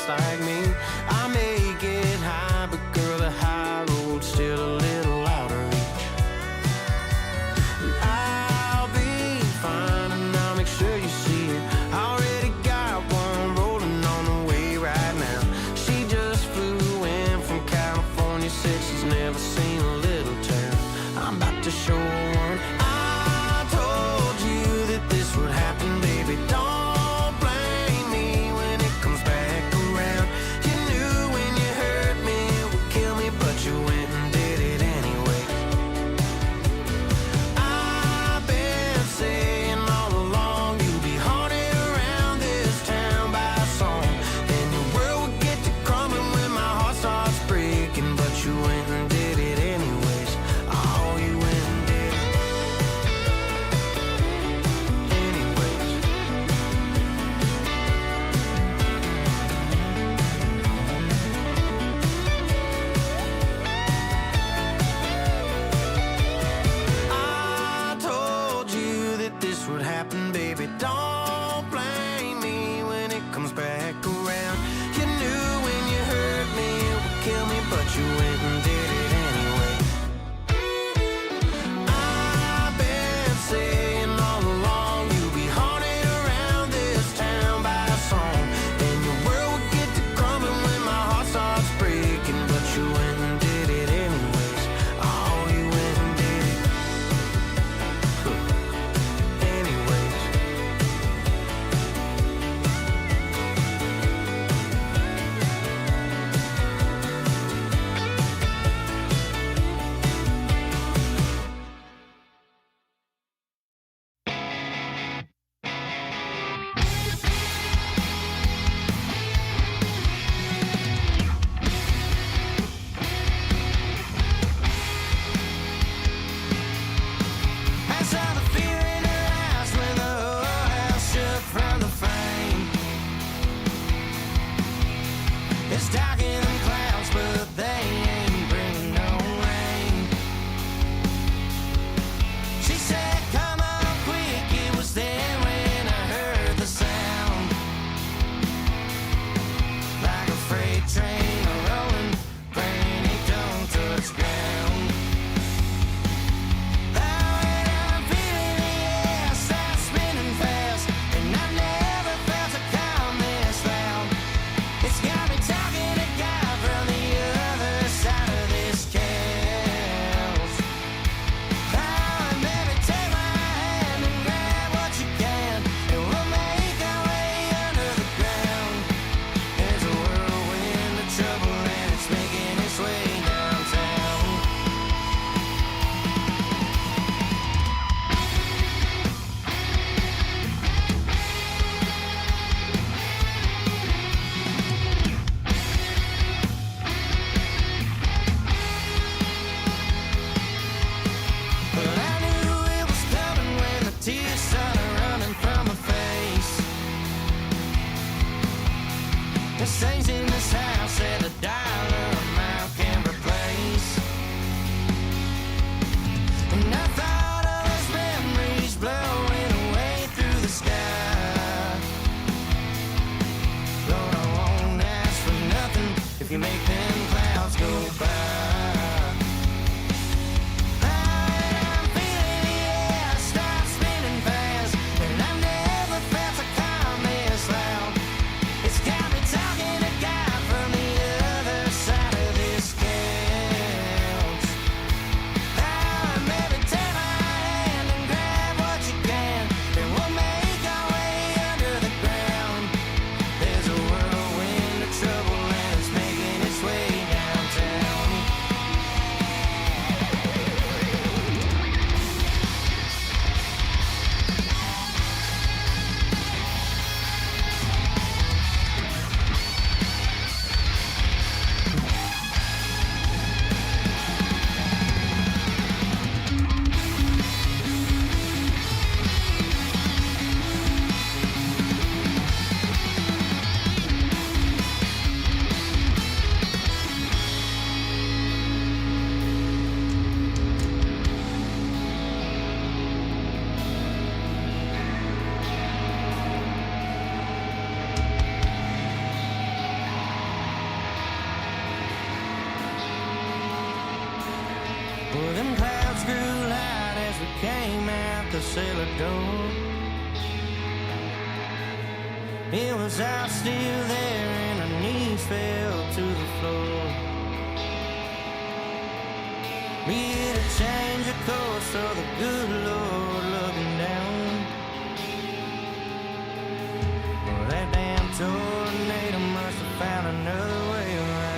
like me. I may get high, but girl, the high road's still a little out of reach. I'll be fine, and I'll make sure you see it. I already got one rolling on the way right now. She just flew in from California, said she's never seen a little town. I'm about to show her one. I told you that this would happen, baby. Don't blame me when it comes back around. You knew when you hurt me it would kill me, but you went and did it anyway. I've been saying all along you'd be haunted around this town by a song, and your world would get to crumbling when my heart starts breaking, but you went and did it anyways. Oh, you went and did it anyways. I told you that this would happen, baby. Don't blame me when it comes back around. You knew when you hurt me it would kill me, but you went and did it anyway. I've been saying all along you'd be haunted around this town by a song, and your world would get to crumbling when my heart starts breaking, but you went and did it anyways. Oh, you went and did it anyways. I saw the fear in her eyes when the whole house shook from the flame. It's dark in them clouds, but they ain't bringing no rain. She said, come on quick, it was then when I heard the sound, like a freight train a rolling, praying it don't touch ground. Oh, and I'm feeling the air start spinning fast, and I never felt a calm this loud. It's got me talking to God from the other side of this chaos. Oh, and baby, take my hand and grab what you can, and we'll make our way under the ground. There's a whirlwind of trouble, and it's making its way downtown. But I knew it was coming when the tears started running from her face. There's things in this house that a dollar amount can replace. And I thought of those memories blowing away through the sky. Lord, I won't ask for nothing if you make them clouds go by. I'm feeling the air start spinning fast, and I never felt a calm this loud. It's got me talking to God from the came out the cellar door. It was out still there and her knees fell to the floor. We had a change of course, so the good Lord looking down. Well, that damn tornado must have found another way around.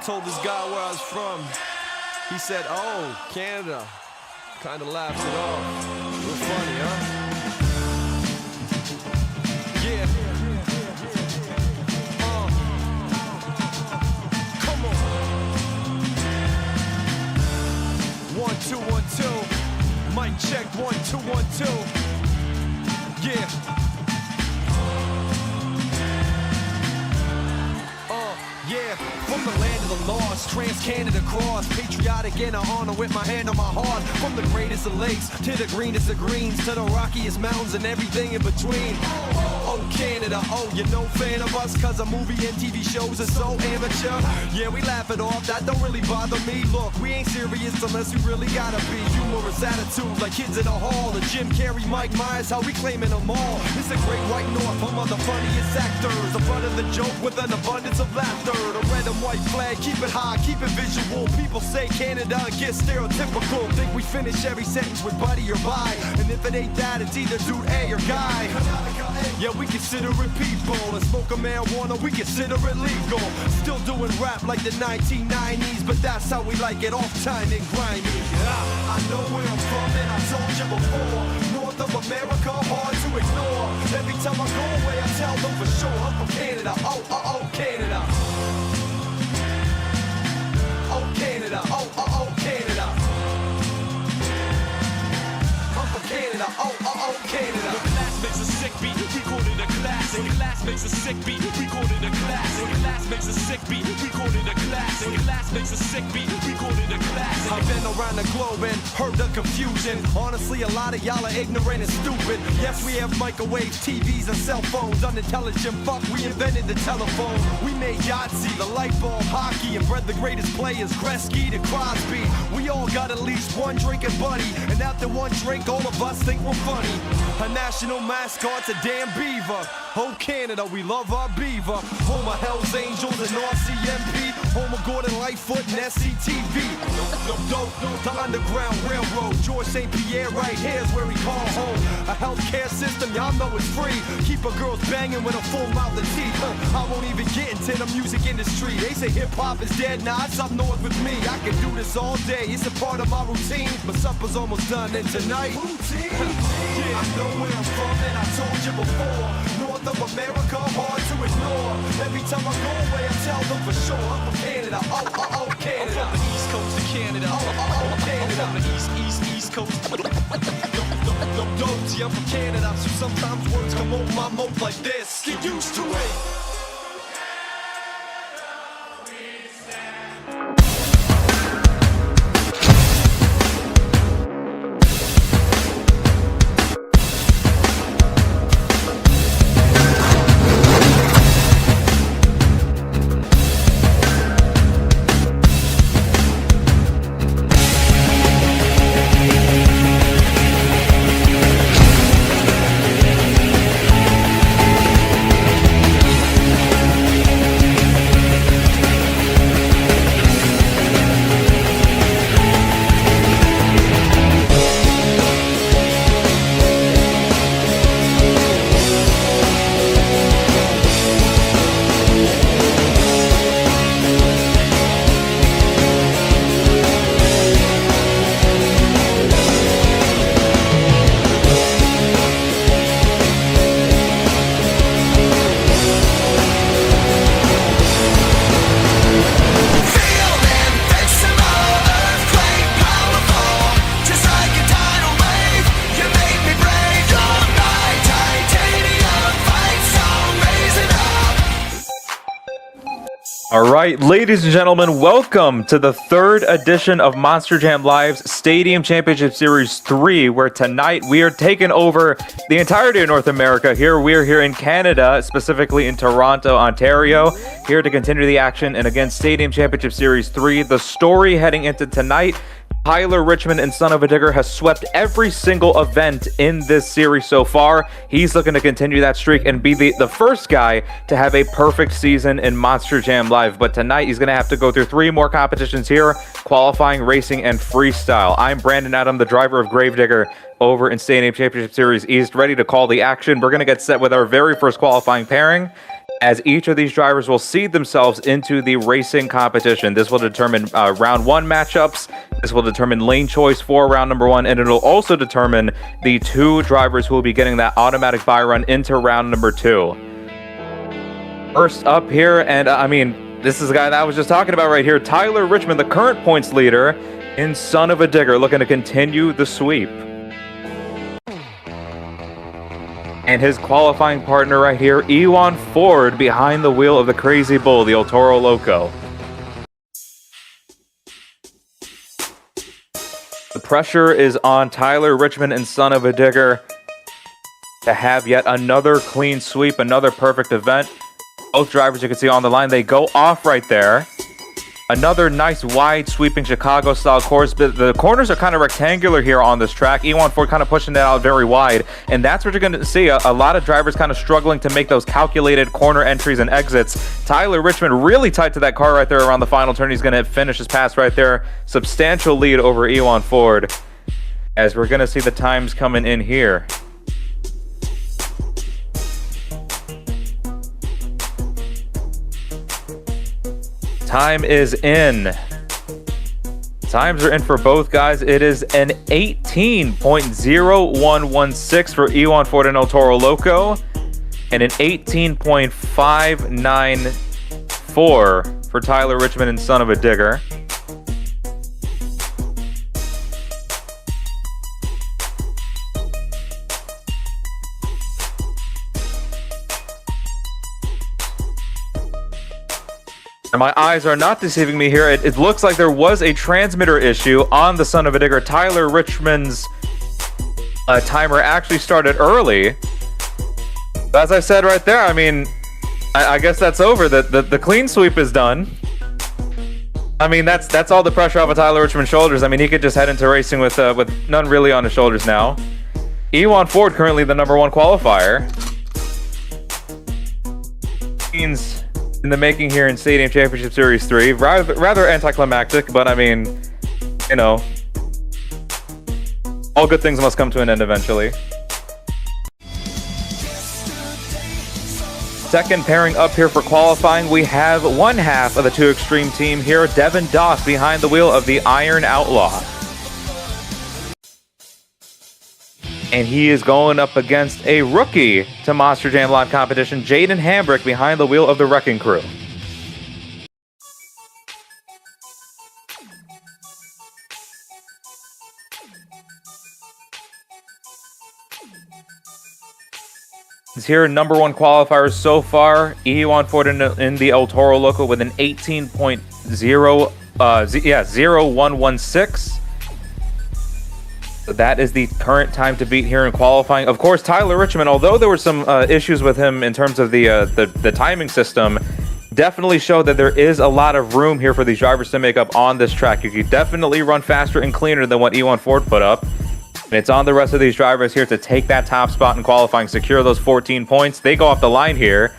told this guy where I was from. He said, oh, Canada. Kind of laughed it off. Real funny, huh? Yeah. Come on. 1, 2, 1, 2. Mic check, 1, 2, 1, 2. Yeah. Yeah, from the land of the lost, trans-Canada cross, patriotic and I honor with my hand on my heart. From the greatest of lakes to the greenest of greens, to the rockiest mountains and everything in between. Oh Canada, oh you're no fan of us, cause our movie and TV shows are so amateur. Yeah, we laugh it off, that don't really bother me. Look, we ain't serious unless we really gotta be. Humorous attitude like kids in a hall. The Jim Carrey, Mike Myers, how we claiming them all. It's a great white north, home of the funniest actors. The front of the joke with an abundance of laughter. The red and white flag, keep it high, keep it visual. People say Canada gets stereotypical. Think we finish every sentence with buddy or bye. And if it ain't that, it's either dude A or guy. Yeah, we consider it people. And smoking marijuana, we consider it legal. Still doing rap like the 1990s, but that's how we like it, off time and grimy. I know where I'm from and I told you before. North of America, hard to ignore. Every time I go away, I tell them for sure I'm from Canada. Oh, Canada. Oh, Canada. Oh, Canada. I'm from Canada. Oh, Canada. The class makes a sick beat, we call it a classic. The class makes a sick beat, we call it a classic. The class makes a sick beat, we call it a classic. The class makes a sick beat, we call it a classic. I've been around the globe and heard the confusion. Honestly, a lot of y'all are ignorant and stupid. Yes, we have microwaves, TVs, and cell phones. Unintelligent fuck, we invented the telephone. We made Yahtzee, the light bulb, hockey, and bred the greatest players, Gretzky to Crosby. We all got at least one drinking buddy, and after one drink, all of us think we're funny. Our national mascot's a damn beaver. Oh, Canada, we love our beaver. Home of Hell's Angels and RCMP. Home of Gordon Lightfoot and SCTV. The Underground Railroad. George St. Pierre right here is where we call home. A healthcare system, y'all know it's free. Keep our girls banging with a full mouth of teeth. I won't even get into the music industry. They say hip-hop is dead, nah, it's up north with me. I can do this all day, it's a part of my routine. But supper's almost done, and tonight, yeah, I know where I'm from, and I told you before. North of America, hard to ignore. Every time I go away, I tell them for sure I'm from Canada. Oh, Canada. I'm from the east coast of Canada. Oh, Canada. I'm from the east coast. I'm from Canada, so sometimes words come over my mouth like this. Get used to it. All right, ladies and gentlemen, welcome to the third edition of Monster Jam Live's Stadium Championship Series 3, where tonight we are taking over the entirety of North America. We're here in Canada, specifically in Toronto, Ontario, here to continue the action and against Stadium Championship Series 3. The story heading into tonight: Tyler Richmond and Son of a Digger has swept every single event in this series so far. He's looking to continue that streak and be the first guy to have a perfect season in Monster Jam Live. But tonight he's going to have to go through 3 more competitions here: qualifying, racing, and freestyle. I'm Brandon Adam, the driver of Gravedigger, over in Stadium Championship Series East, ready to call the action. We're going to get set with our very first qualifying pairing. as each of these drivers will seed themselves into the racing competition. This will determine round 1 matchups. This will determine lane choice for round number 1, and it'll also determine the 2 drivers who will be getting that automatic bye run into round number 2. First up here, and I mean, this is the guy that I was just talking about right here, Tyler Richmond, the current points leader in Son of a Digger, looking to continue the sweep. And his qualifying partner right here, Ewan Ford, behind the wheel of the Crazy Bull, the El Toro Loco. The pressure is on Tyler Richmond and Son of a Digger to have yet another clean sweep, another perfect event. Both drivers you can see on the line, they go off right there. Another nice wide sweeping Chicago style course, but the corners are kind of rectangular here on this track. Ewan Ford kind of pushing that out very wide, and that's what you're going to see. A lot of drivers kind of struggling to make those calculated corner entries and exits. Tyler Richmond really tight to that car right there around the final turn. He's going to finish his pass right there. Substantial lead over Ewan Ford, as we're going to see the times coming in here. Time is in. Times are in for both guys. It is an 18.0116 for Ewan Ford and El Toro Loco, and an 18.594 for Tyler Richmond and Son of a Digger. And my eyes are not deceiving me here. It looks like there was a transmitter issue on the Son of a Digger. Tyler Richmond's timer actually started early. But as I said right there, I mean, I guess that's over. The clean sweep is done. I mean, that's all the pressure off of Tyler Richmond's shoulders. I mean, he could just head into racing with none really on his shoulders now. Ewan Ford currently the #1 qualifier. Means in the making here in Stadium Championship Series 3. Rather anticlimactic, but I mean, you know, all good things must come to an end eventually. Second pairing up here for qualifying, we have one half of the 2 Extreme team here, Devin Doss behind the wheel of the Iron Outlaw. And he is going up against a rookie to Monster Jam Live competition, Jaden Hambrick, behind the wheel of the Wrecking Crew. Is here #1 qualifiers so far. Ewan Ford in the El Toro Loco with an 18.0116. So that is the current time to beat here in qualifying. Of course, Tyler Richmond, although there were some issues with him in terms of the timing system, definitely showed that there is a lot of room here for these drivers to make up on this track. You could definitely run faster and cleaner than what Ewan Ford put up. And it's on the rest of these drivers here to take that top spot in qualifying, secure those 14 points. They go off the line here.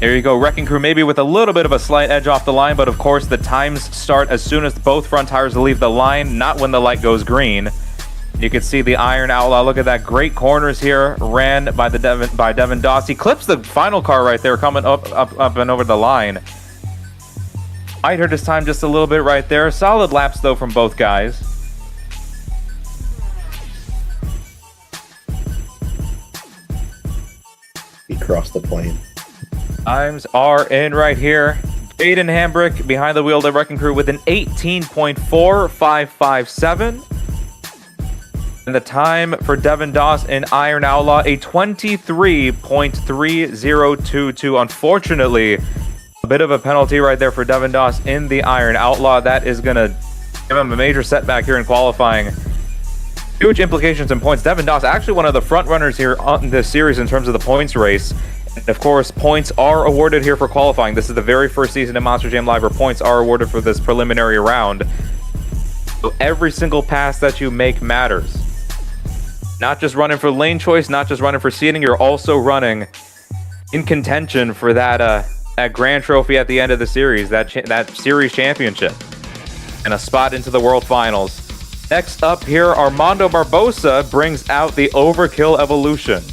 There you go, Wrecking Crew maybe with a little bit of a slight edge off the line, but of course the times start as soon as both front tires leave the line, not when the light goes green. You can see the Iron Outlaw. Look at that, great corners here, ran by Devin Doss. He clips the final car right there, coming up and over the line. Might hurt his time just a little bit right there. Solid laps though from both guys. He crossed the plane. Times are in right here. Jaden Hambrick behind the wheel of the Wrecking Crew with an 18.4557. And the time for Devin Doss and Iron Outlaw, a 23.3022. Unfortunately, a bit of a penalty right there for Devin Doss in the Iron Outlaw. That is going to give him a major setback here in qualifying. Huge implications in points. Devin Doss, actually one of the front runners here on this series in terms of the points race. And of course, points are awarded here for qualifying. This is the very first season in Monster Jam Live where points are awarded for this preliminary round. So every single pass that you make matters. Not just running for lane choice, not just running for seating, you're also running in contention for that grand trophy at the end of the series, that series championship, and a spot into the World Finals. Next up here, Armando Barbosa brings out the Overkill Evolution.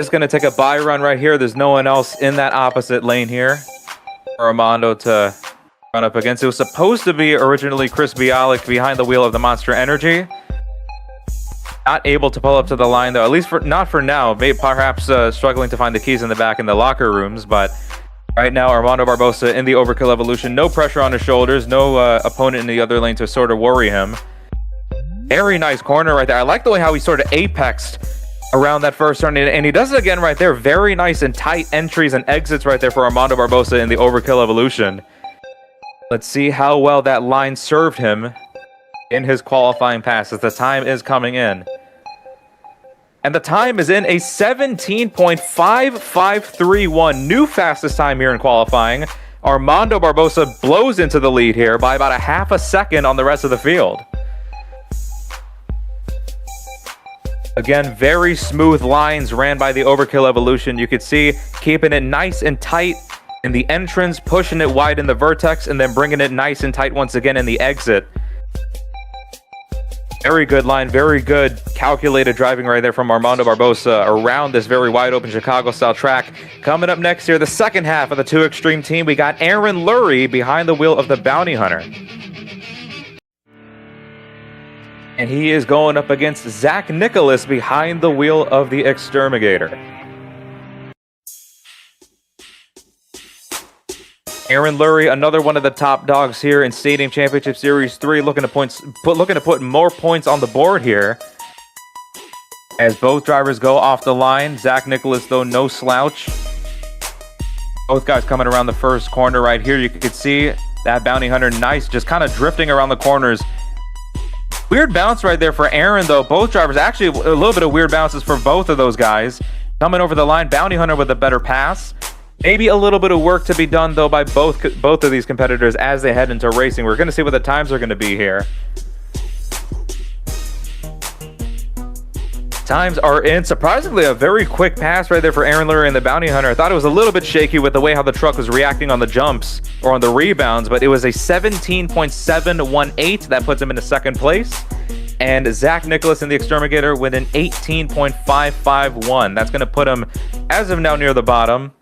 Just going to take a buy run right here. There's no one else in that opposite lane here for Armando to run up against. It was supposed to be originally Chris Bialik behind the wheel of the Monster Energy. Not able to pull up to the line, though, at least not for now. Maybe perhaps struggling to find the keys in the back in the locker rooms, but right now, Armando Barbosa in the Overkill Evolution. No pressure on his shoulders. No opponent in the other lane to sort of worry him. Very nice corner right there. I like the way how he sort of apexed around that first turn, and he does it again right there. Very nice and tight entries and exits right there for Armando Barbosa in the Overkill Evolution. Let's see how well that line served him in his qualifying pass as the time is coming in. And the time is in a 17.5531, new fastest time here in qualifying. Armando Barbosa blows into the lead here by about a half a second on the rest of the field. Again, very smooth lines ran by the Overkill Evolution. You could see keeping it nice and tight in the entrance, pushing it wide in the vertex, and then bringing it nice and tight once again in the exit. Very good line, very good calculated driving right there from Armando Barbosa around this very wide open Chicago-style track. Coming up next here, the second half of the 2 Extreme team, we got Aaron Lurie behind the wheel of the Bounty Hunter. And he is going up against Zach Nicholas behind the wheel of the Exterminator. Aaron Lurie, another one of the top dogs here in Stadium Championship Series 3, looking to put more points on the board here. As both drivers go off the line, Zach Nicholas, though, no slouch. Both guys coming around the first corner right here. You could see that Bounty Hunter nice, just kind of drifting around the corners. Weird bounce right there for Aaron, though. Both drivers, actually a little bit of weird bounces for both of those guys. Coming over the line, Bounty Hunter with a better pass. Maybe a little bit of work to be done, though, by both of these competitors as they head into racing. We're going to see what the times are going to be here. Times are in. Surprisingly, a very quick pass right there for Aaron Lurie and the Bounty Hunter. I thought it was a little bit shaky with the way how the truck was reacting on the jumps or on the rebounds, but it was a 17.718. That puts him into second place. And Zach Nicholas in the Exterminator with an 18.551. That's going to put him, as of now, near the bottom.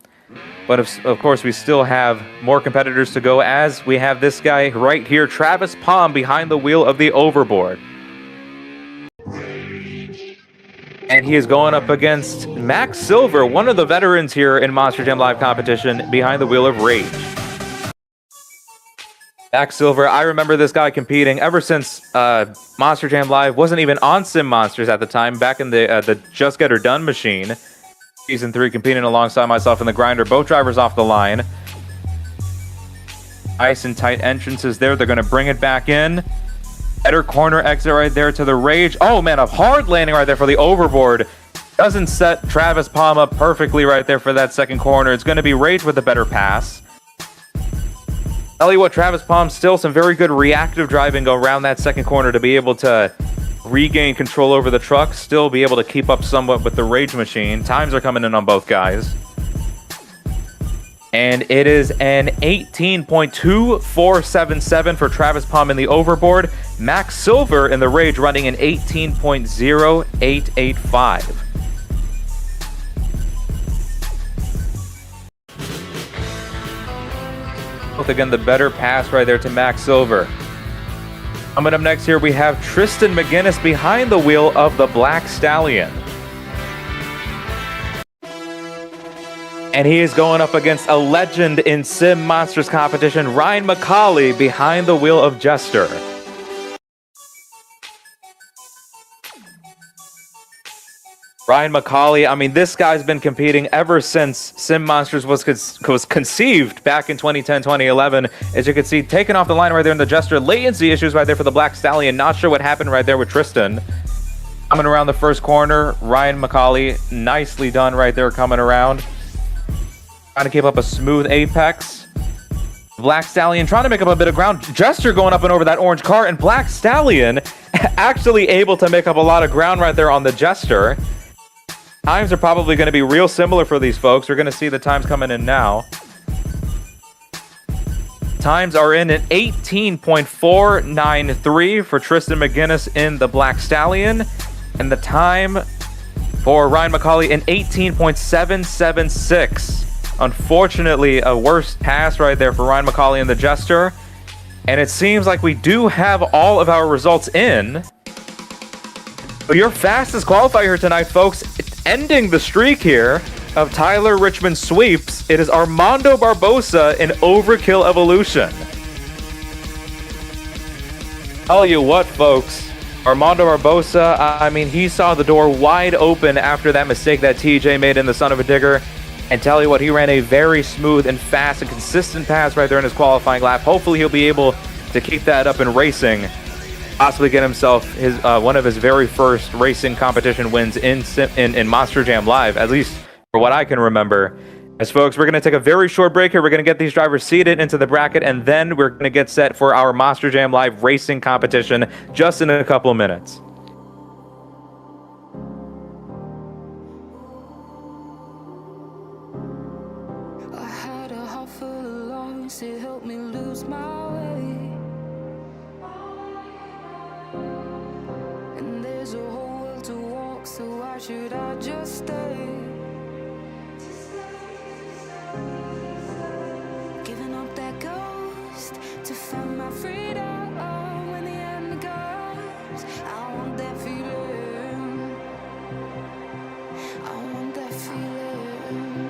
But of course, we still have more competitors to go, as we have this guy right here, Travis Palm, behind the wheel of the Overboard. And he is going up against Max Silver, one of the veterans here in Monster Jam Live competition, behind the wheel of Rage. Max Silver, I remember this guy competing ever since Monster Jam Live wasn't even on Sim Monsters at the time, back in the Just Get Her Done machine. Season 3, competing alongside myself in the grinder. Both drivers off the line. Nice and tight entrances there. They're going to bring it back in. Better corner exit right there to the Rage. Oh, man, a hard landing right there for the Overboard. Doesn't set Travis Palm up perfectly right there for that second corner. It's going to be Rage with a better pass. Tell you what, Travis Palm, still some very good reactive driving around that second corner to be able to regain control over the truck, still be able to keep up somewhat with the Rage machine. Times are coming in on both guys. And it is an 18.2477 for Travis Palm in the Overboard. Max Silver in the Rage running an 18.0885. Both again, the better pass right there to Max Silver. Coming up next here, we have Tristan McGinnis behind the wheel of the Black Stallion. And he is going up against a legend in Sim Monsters competition, Ryan McCauley, behind the wheel of Jester. Ryan McCauley, I mean, this guy's been competing ever since Sim Monsters was conceived back in 2010, 2011. As you can see, taken off the line right there in the Jester. Latency issues right there for the Black Stallion. Not sure what happened right there with Tristan. Coming around the first corner, Ryan McCauley, nicely done right there coming around. Trying to keep up a smooth apex. Black Stallion trying to make up a bit of ground. Jester going up and over that orange car, and Black Stallion actually able to make up a lot of ground right there on the Jester. Times are probably going to be real similar for these folks. We're going to see the times coming in now. Times are in at 18.493 for Tristan McGinnis in the Black Stallion. And the time for Ryan McCauley, an 18.776. Unfortunately, a worse pass right there for Ryan McCauley in the Jester. And it seems like we do have all of our results in. But your fastest qualifier here tonight, folks, ending the streak here of Tyler Richmond sweeps. It is Armando Barbosa in Overkill Evolution. Tell you what, folks. Armando Barbosa, I mean, he saw the door wide open after that mistake that TJ made in the Son of a Digger. And tell you what, he ran a very smooth and fast and consistent pass right there in his qualifying lap. Hopefully he'll be able to keep that up in racing. Possibly get himself his one of his very first racing competition wins in Monster Jam Live, at least for what I can remember. As folks, we're going to take a very short break here. We're going to get these drivers seated into the bracket, and then we're going to get set for our Monster Jam Live racing competition just in a couple of minutes. I had a heart full of lungs, it helped me lose my way. And there's a whole world to walk, so why should I just stay? Giving up that ghost to find my freedom when the end comes. I want that feeling. I want that feeling.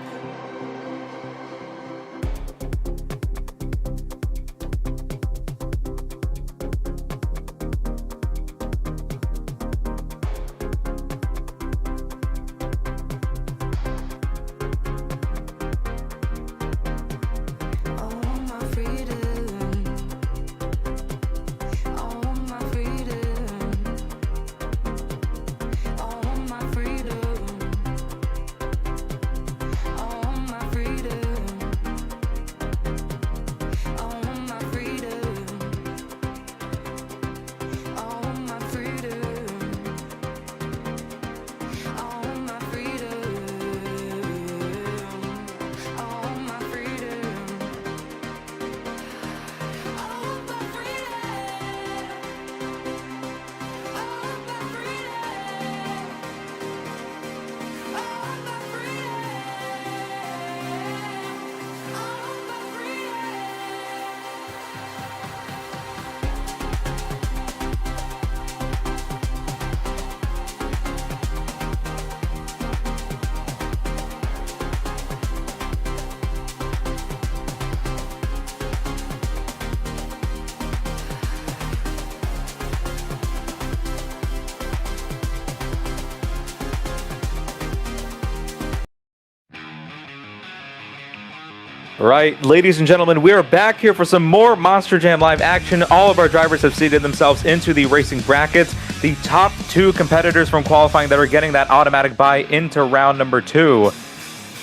Right, ladies and gentlemen, we are back here for some more Monster Jam Live action. All of our drivers have seated themselves into the racing brackets. The top two competitors from qualifying that are getting that automatic bye into round number 2.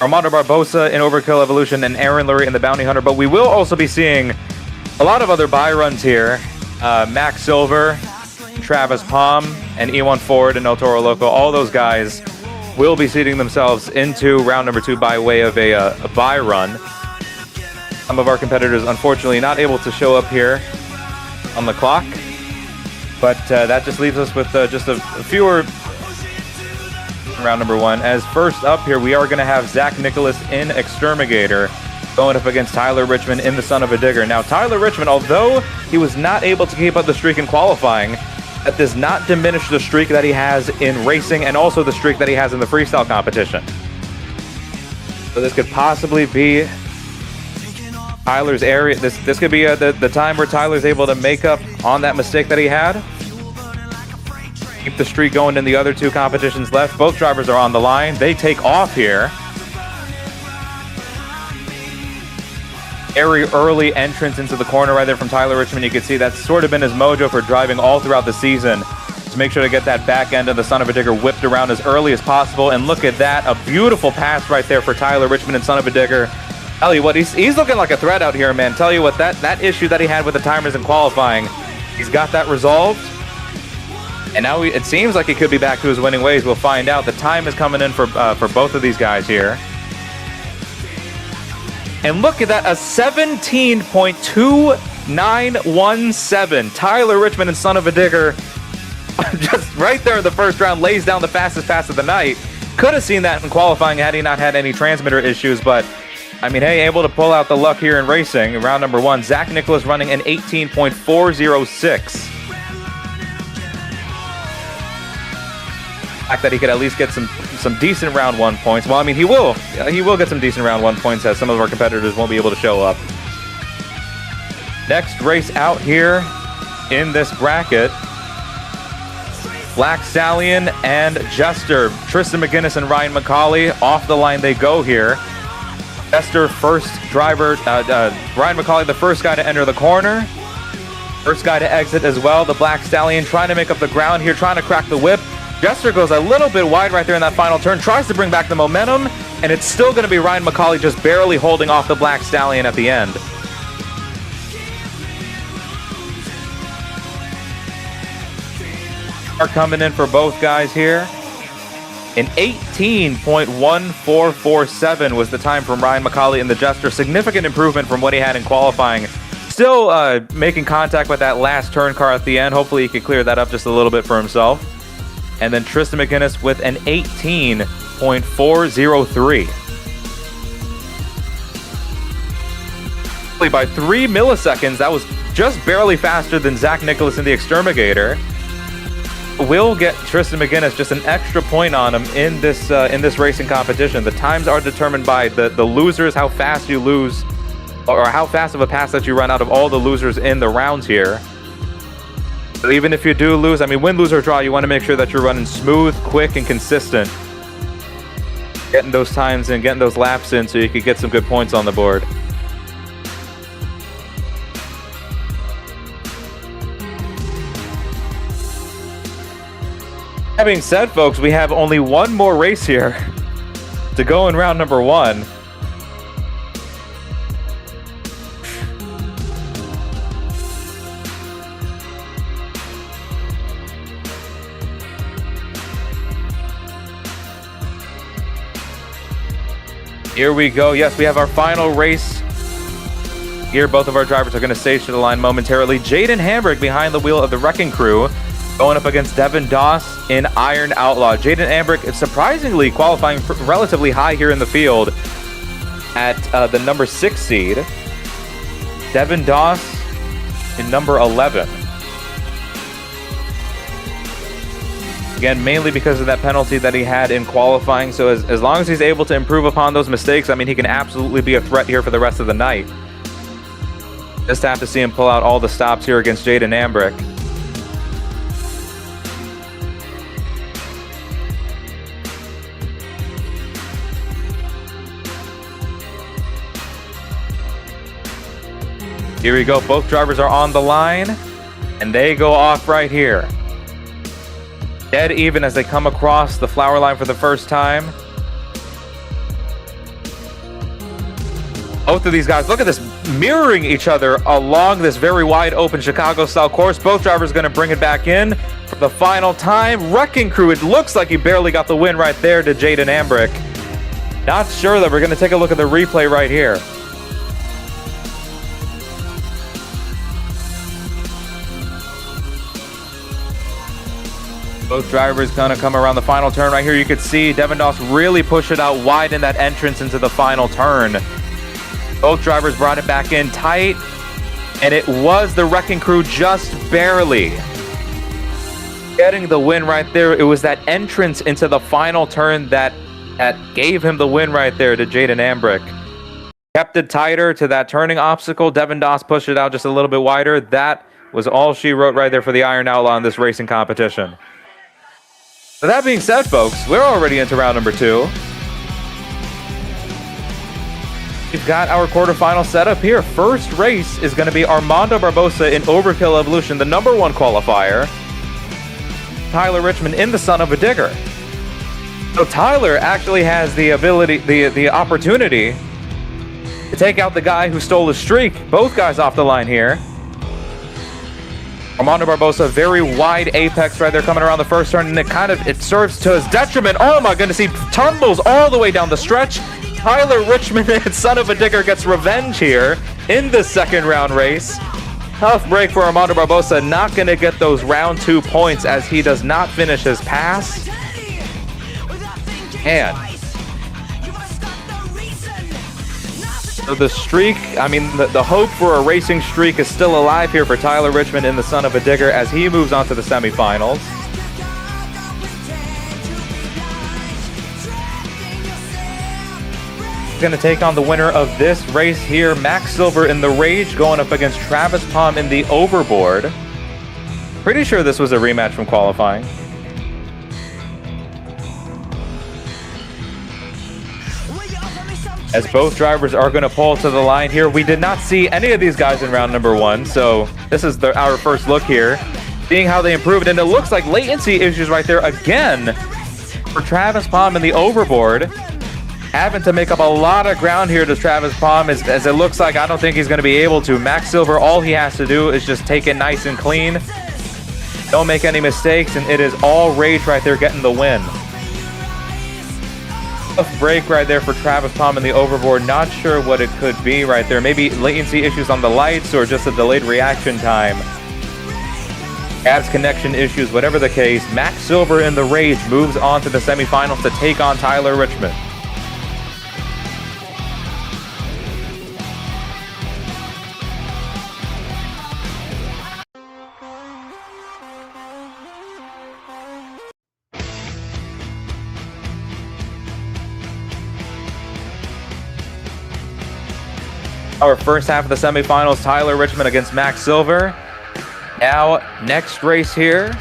Armando Barbosa in Overkill Evolution and Aaron Lurie in the Bounty Hunter. But we will also be seeing a lot of other bye runs here. Max Silver, Travis Palm, and E1 Ford and El Toro Loco. All those guys will be seating themselves into round number 2 by way of a bye run. Some of our competitors, unfortunately, not able to show up here on the clock. But that just leaves us with just a fewer round number 1. As first up here, we are going to have Zach Nicholas in Exterminator going up against Tyler Richmond in the Son of a Digger. Now, Tyler Richmond, although he was not able to keep up the streak in qualifying, that does not diminish the streak that he has in racing and also the streak that he has in the freestyle competition. So this could possibly be Tyler's area. This could be the time where Tyler's able to make up on that mistake that he had. Keep the streak going in the other 2 competitions left. Both drivers are on the line. They take off here. Very early entrance into the corner right there from Tyler Richmond. You can see that's sort of been his mojo for driving all throughout the season, to make sure to get that back end of the Son of a Digger whipped around as early as possible. And look at that, a beautiful pass right there for Tyler Richmond and Son of a Digger. Tell you what, he's looking like a threat out here, man. Tell you what, that issue that he had with the timers in qualifying, he's got that resolved. And now it seems like he could be back to his winning ways. We'll find out. The time is coming in for both of these guys here. And look at that, a 17.2917. Tyler Richmond and Son of a Digger, just right there in the first round, lays down the fastest pass of the night. Could have seen that in qualifying had he not had any transmitter issues, but I mean, hey, able to pull out the luck here in racing. In round number 1, Zach Nicholas running an 18.406. Fact that he could at least get some decent round 1 points. Well, I mean, he will get some decent round 1 points as some of our competitors won't be able to show up. Next race out here in this bracket, Black Stallion and Jester. Tristan McGinnis and Ryan McCauley, off the line they go here. Jester first driver, Ryan McCauley the first guy to enter the corner. First guy to exit as well. The Black Stallion trying to make up the ground here, trying to crack the whip. Jester goes a little bit wide right there in that final turn, tries to bring back the momentum, and it's still going to be Ryan McCauley just barely holding off the Black Stallion at the end. Are coming in for both guys here. An 18.1447 was the time from Ryan McCauley in the Jester. Significant improvement from what he had in qualifying. Still making contact with that last turn car at the end. Hopefully he can clear that up just a little bit for himself. And then Tristan McGinnis with an 18.403. By 3 milliseconds, that was just barely faster than Zach Nicholas in the Exterminator. Will get Tristan McGinnis just an extra point on him in this racing competition. The times are determined by the losers, how fast you lose, or how fast of a pass that you run out of all the losers in the rounds here. But even if you do lose, I mean, win, lose, or draw, you want to make sure that you're running smooth, quick, and consistent. Getting those times in, getting those laps in so you can get some good points on the board. That being said, folks, we have only one more race here to go in round number 1. Here we go. Yes, we have our final race. Here, both of our drivers are going to stage to the line momentarily. Jaden Hambrick behind the wheel of the Wrecking Crew, going up against Devin Doss in Iron Outlaw. Jaden Hambrick is surprisingly qualifying relatively high here in the field at the number 6 seed. Devin Doss in number 11. Again, mainly because of that penalty that he had in qualifying. So as long as he's able to improve upon those mistakes, I mean, he can absolutely be a threat here for the rest of the night. Just have to see him pull out all the stops here against Jaden Hambrick. Here we go. Both drivers are on the line, and they go off right here. Dead even as they come across the flower line for the first time. Both of these guys, look at this, mirroring each other along this very wide open Chicago-style course. Both drivers going to bring it back in for the final time. Wrecking Crew, it looks like he barely got the win right there to Jaden Hambrick. Not sure, though. We're going to take a look at the replay right here. Both drivers going to come around the final turn right here. You could see Devin Doss really push it out wide in that entrance into the final turn. Both drivers brought it back in tight, and it was the Wrecking Crew just barely getting the win right there. It was that entrance into the final turn that gave him the win right there to Jaden Hambrick. Kept it tighter to that turning obstacle. Devin Doss pushed it out just a little bit wider. That was all she wrote right there for the Iron Outlaw in this racing competition. So that being said, folks, we're already into round number 2. We've got our quarterfinal setup here. First race is going to be Armando Barbosa in Overkill Evolution, the number 1 qualifier. Tyler Richmond in the Son of a Digger. So Tyler actually has the ability, the opportunity to take out the guy who stole his streak. Both guys off the line here. Armando Barbosa, very wide apex right there coming around the first turn, and it serves to his detriment. Oh my goodness, he tumbles all the way down the stretch. Tyler Richmond, Son of a Digger, gets revenge here in the second round race. Tough break for Armando Barbosa, not going to get those round 2 points as he does not finish his pass. Man. So the streak, I mean, the hope for a racing streak is still alive here for Tyler Richmond in the Son of a Digger as he moves on to the semifinals. He's going to take on the winner of this race here, Max Silver in the Rage, going up against Travis Palm in the Overboard. Pretty sure this was a rematch from qualifying. As both drivers are going to pull to the line here. We did not see any of these guys in round number 1, so this is our first look here. Seeing how they improved, and it looks like latency issues right there again for Travis Palm in the Overboard. Having to make up a lot of ground here to Travis Palm as it looks like I don't think he's going to be able to. Max Silver, all he has to do is just take it nice and clean. Don't make any mistakes, and it is all Rage right there getting the win. Tough break right there for Travis Palm in the Overboard. Not sure what it could be right there. Maybe latency issues on the lights or just a delayed reaction time. Perhaps connection issues, whatever the case. Max Silver in the Rage moves on to the semifinals to take on Tyler Richmond. Our first half of the semifinals, Tyler Richmond against Max Silver. Now, next race here.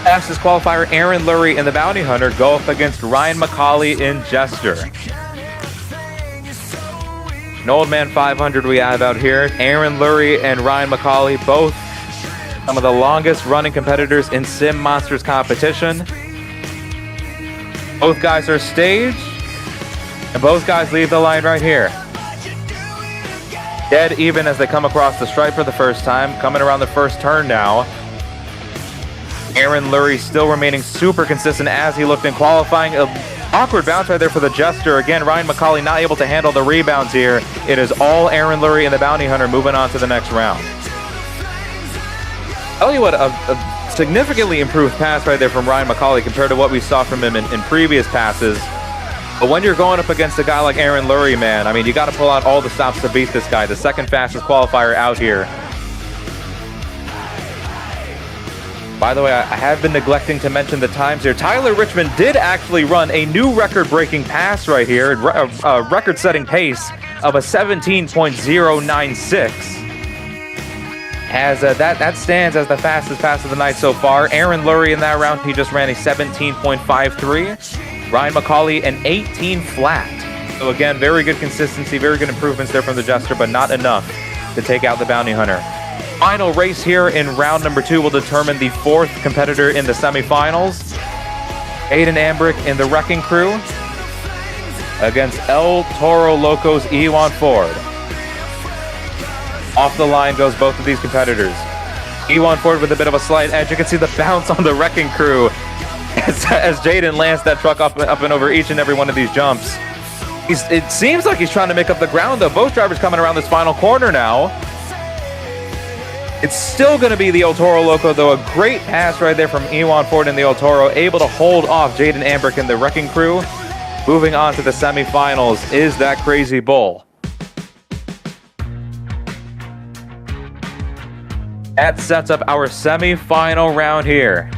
Fastest qualifier, Aaron Lurie in the Bounty Hunter go up against Ryan McCauley in Jester. An Old Man 500 we have out here. Aaron Lurie and Ryan McCauley, both some of the longest running competitors in Sim Monsters competition. Both guys are staged. And both guys leave the line right here. Dead even as they come across the stripe for the first time. Coming around the first turn now. Aaron Lurie still remaining super consistent as he looked in qualifying. An awkward bounce right there for the Jester. Again, Ryan McCauley not able to handle the rebounds here. It is all Aaron Lurie and the Bounty Hunter moving on to the next round. Tell you what, a significantly improved pass right there from Ryan McCauley compared to what we saw from him in previous passes. But when you're going up against a guy like Aaron Lurie, man, I mean, you got to pull out all the stops to beat this guy, the second fastest qualifier out here. By the way, I have been neglecting to mention the times here. Tyler Richmond did actually run a new record-breaking pass right here, a record-setting pace of a 17.096. As that stands as the fastest pass of the night so far. Aaron Lurie in that round, he just ran a 17.53. Ryan McCauley, an 18 flat. So again, very good consistency, very good improvements there from the Jester, but not enough to take out the Bounty Hunter. Final race here in round number 2 will determine the 4th competitor in the semifinals. Aiden Ambrick in the Wrecking Crew against El Toro Locos Ewan Ford. Off the line goes both of these competitors. Ewan Ford with a bit of a slight edge. You can see the bounce on the Wrecking Crew as Jaden lands that truck up and over each and every one of these jumps. It seems like he's trying to make up the ground, though. Both drivers coming around this final corner now. It's still going to be the El Toro Loco, though. A great pass right there from Ewan Ford and the El Toro, able to hold off Jaden Ambrick and the Wrecking Crew. Moving on to the semifinals is that Crazy Bull. That sets up our semifinal round here.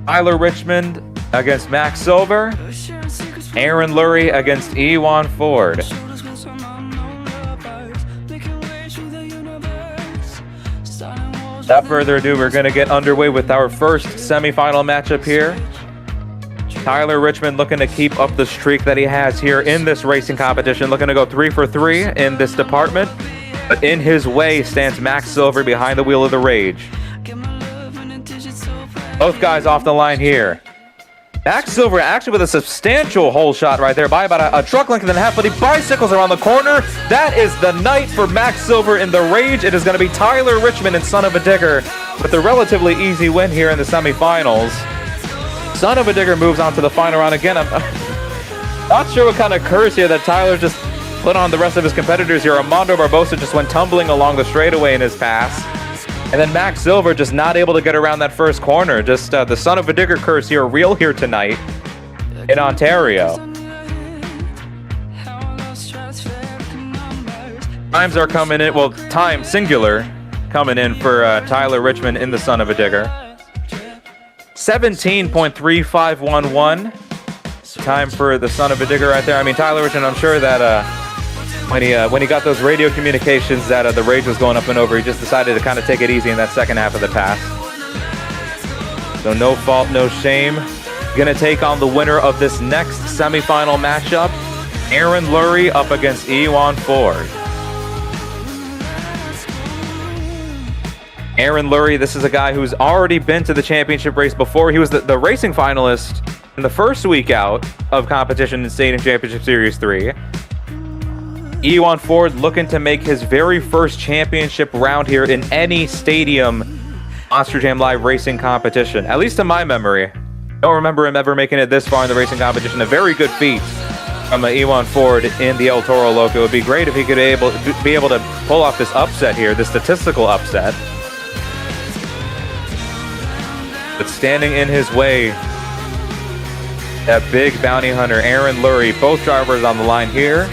Tyler Richmond against Max Silver. Aaron Lurie against Ewan Ford. Without further ado, we're going to get underway with our first semifinal matchup here. Tyler Richmond looking to keep up the streak that he has here in this racing competition, looking to go 3 for 3 in this department. But in his way stands Max Silver behind the wheel of the Rage. Both guys off the line here. Max Silver actually with a substantial hole shot right there by about a truck length and a half, but he bicycles around the corner. That is the night for Max Silver in the Rage. It is going to be Tyler Richmond and Son of a Digger with a relatively easy win here in the semifinals. Son of a Digger moves on to the final round again. I'm not sure what kind of curse here that Tyler just put on the rest of his competitors here. Armando Barbosa just went tumbling along the straightaway in his pass. And then Max Silver just not able to get around that first corner. Just the son of a digger curse here, real here tonight in Ontario. Times are coming in, well, time singular coming in for Tyler Richmond in the son of a digger. 17.3511. Time for the son of a digger right there. I mean, Tyler Richmond, I'm sure that when he got those radio communications that the rage was going up and over, he just decided to kind of take it easy in that second half of the pass. So no fault, no shame. Gonna take on the winner of this next semifinal matchup, Aaron Lurie up against Ewan Ford. Aaron Lurie, this is a guy who's already been to the championship race before. He was the racing finalist in the first week out of competition in Stadium Championship Series 3. Ewan Ford looking to make his very first championship round here in any Stadium Monster Jam Live racing competition, at least in my memory. Don't remember him ever making it this far in the racing competition. A very good feat from Ewan Ford in the El Toro Loco. It would be great if he could be able to pull off this upset here, this statistical upset. But standing in his way, that big bounty hunter, Aaron Lurie. Both drivers on the line here.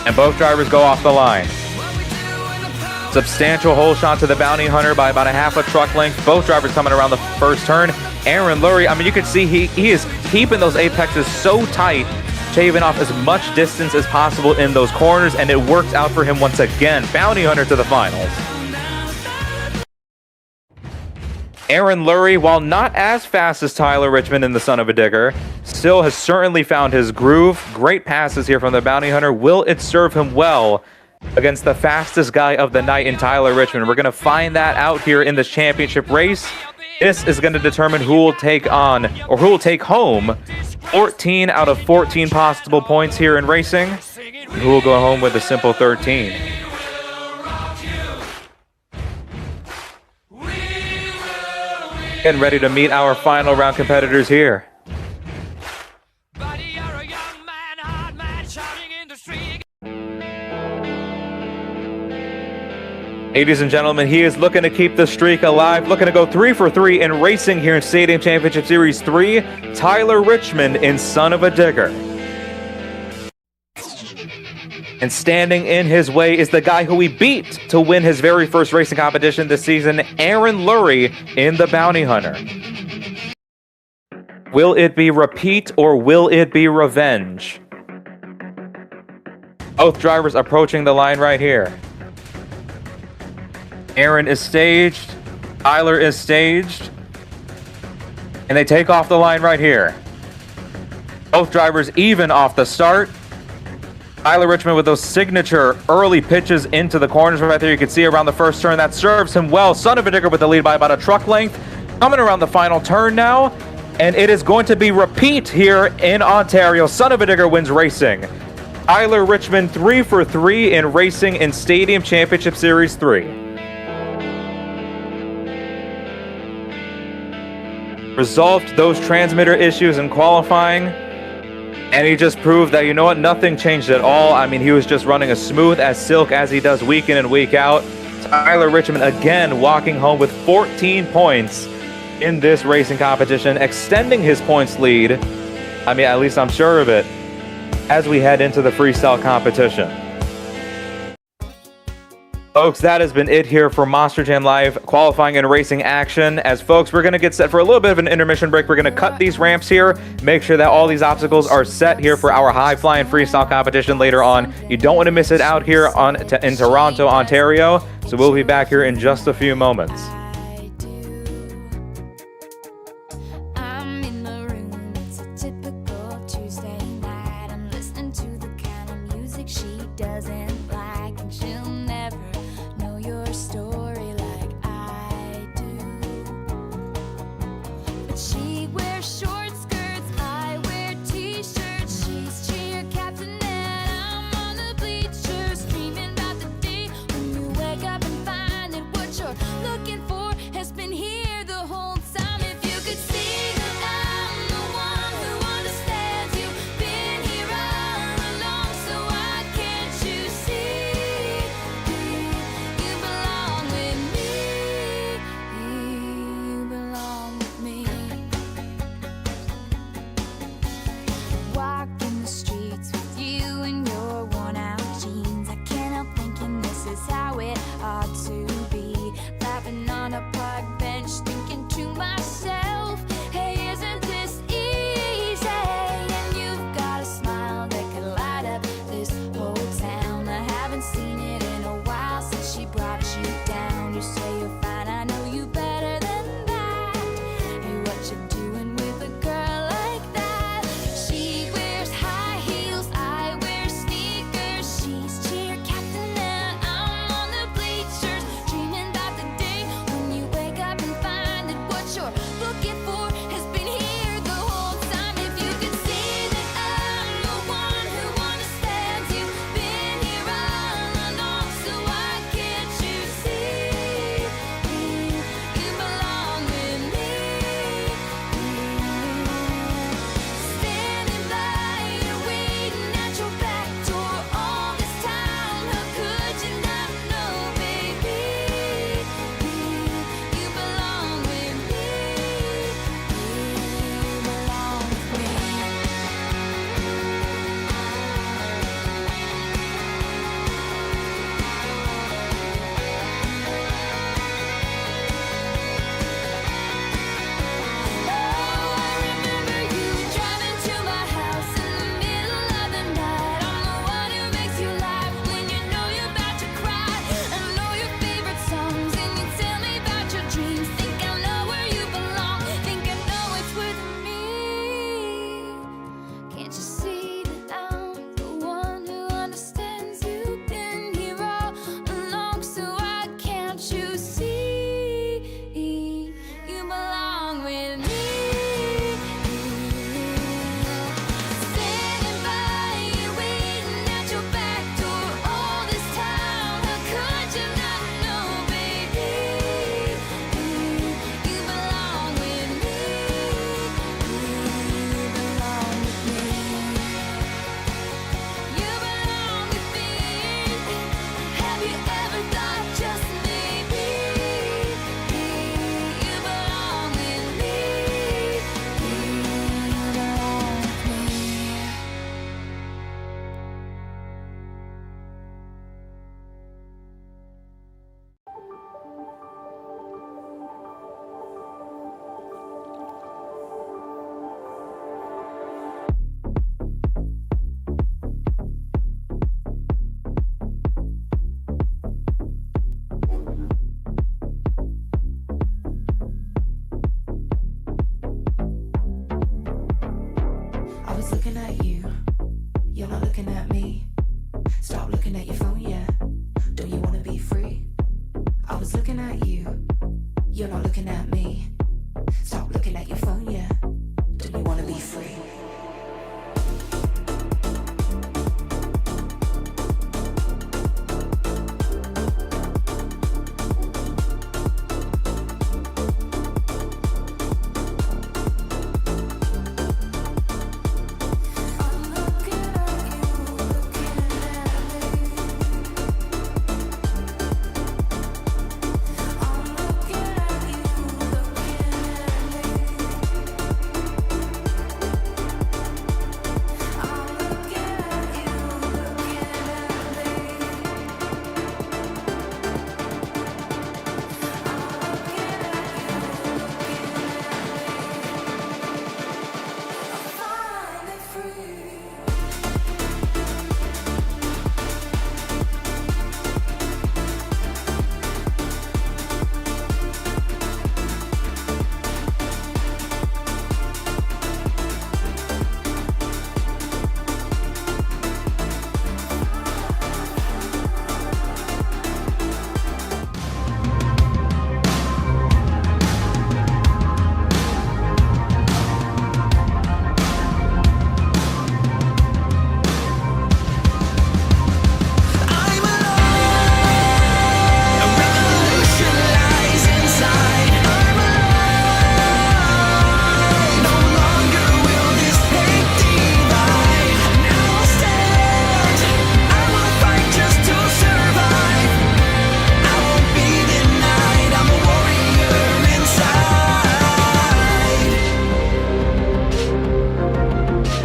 And both drivers go off the line. Substantial hole shot to the bounty hunter by about a half a truck length. Both drivers coming around the first turn. Aaron Lurie, I mean, you can see he is keeping those apexes so tight, shaving off as much distance as possible in those corners, and it worked out for him once again. Bounty hunter to the finals. Aaron Lurie, while not as fast as Tyler Richmond in the son of a digger, still has certainly found his groove. Great passes here from the bounty hunter. Will it serve him well against the fastest guy of the night in Tyler Richmond? We're going to find that out here in this championship race. This is going to determine who will take on, or who will take home 14 out of 14 possible points here in racing. And who will go home with a simple 13. Getting ready to meet our final round competitors here. Ladies and gentlemen, he is looking to keep the streak alive, looking to go 3 for 3 in racing here in Stadium Championship Series 3. Tyler Richmond in Son of a Digger. And standing in his way is the guy who he beat to win his very first racing competition this season, Aaron Lurie in the Bounty Hunter. Will it be repeat or will it be revenge? Both drivers approaching the line right here. Aaron is staged, Tyler is staged, and they take off the line right here. Both drivers even off the start. Tyler Richmond with those signature early pitches into the corners right there. You can see around the first turn. That serves him well. Son of a Digger with the lead by about a truck length. Coming around the final turn now. And it is going to be repeat here in Ontario. Son of a Digger wins racing. Tyler Richmond 3 for 3 in racing in Stadium Championship Series 3. Resolved those transmitter issues in qualifying. And he just proved that, you know what, nothing changed at all. I mean, he was just running as smooth as silk as he does week in and week out. Tyler Richmond again walking home with 14 points in this racing competition, extending his points lead. I mean, at least I'm sure of it, as we head into the freestyle competition. Folks, that has been it here for Monster Jam Live qualifying and racing action. As folks, we're going to get set for a little bit of an intermission break. We're going to cut these ramps here, make sure that all these obstacles are set here for our high-flying freestyle competition later on. You don't want to miss it out here in Toronto, Ontario. So we'll be back here in just a few moments. a park bench thinking to myself, hey, isn't this easy? And you've got a smile that could light up this whole town. I haven't seen it in a while since she brought you down. You say you're fine, I know you better than that. Hey, what you doing with a girl like that? She wears high heels, I wear sneakers. She's cheer captain and I'm on the bleachers, dreaming about the day when you wake up and find that what you're looking for has been here the whole time. If you could see that I'm the one who understands you, been here all along, so why can't you see you belong with me? Standing by you, waiting at your back door all this time. How could you not know, baby? You belong with me. You belong with me. Oh, I remember you driving to my house in the middle of the night. I'm the one who makes you laugh when you know you're about to cry. I know your favorite songs and you tell me about your dreams. Think I know where you belong, think I know it's with me. Can't you see that I'm the one who understands you? Been here all along, so why can't you see you belong with me? Standing by you, waiting at your back door all this time. How could you not know, baby? You belong with me. You belong with me. You belong with me. Have you ever thought just maybe you belong with me? You belong with me. I was looking at you, you're not looking at me. Stop looking at your phone, yeah. Don't you wanna be free? I was looking at you, you're not looking at me. Stop looking at your phone, yeah. Don't you wanna be free? I'm looking at you, looking at me. I'm looking at you,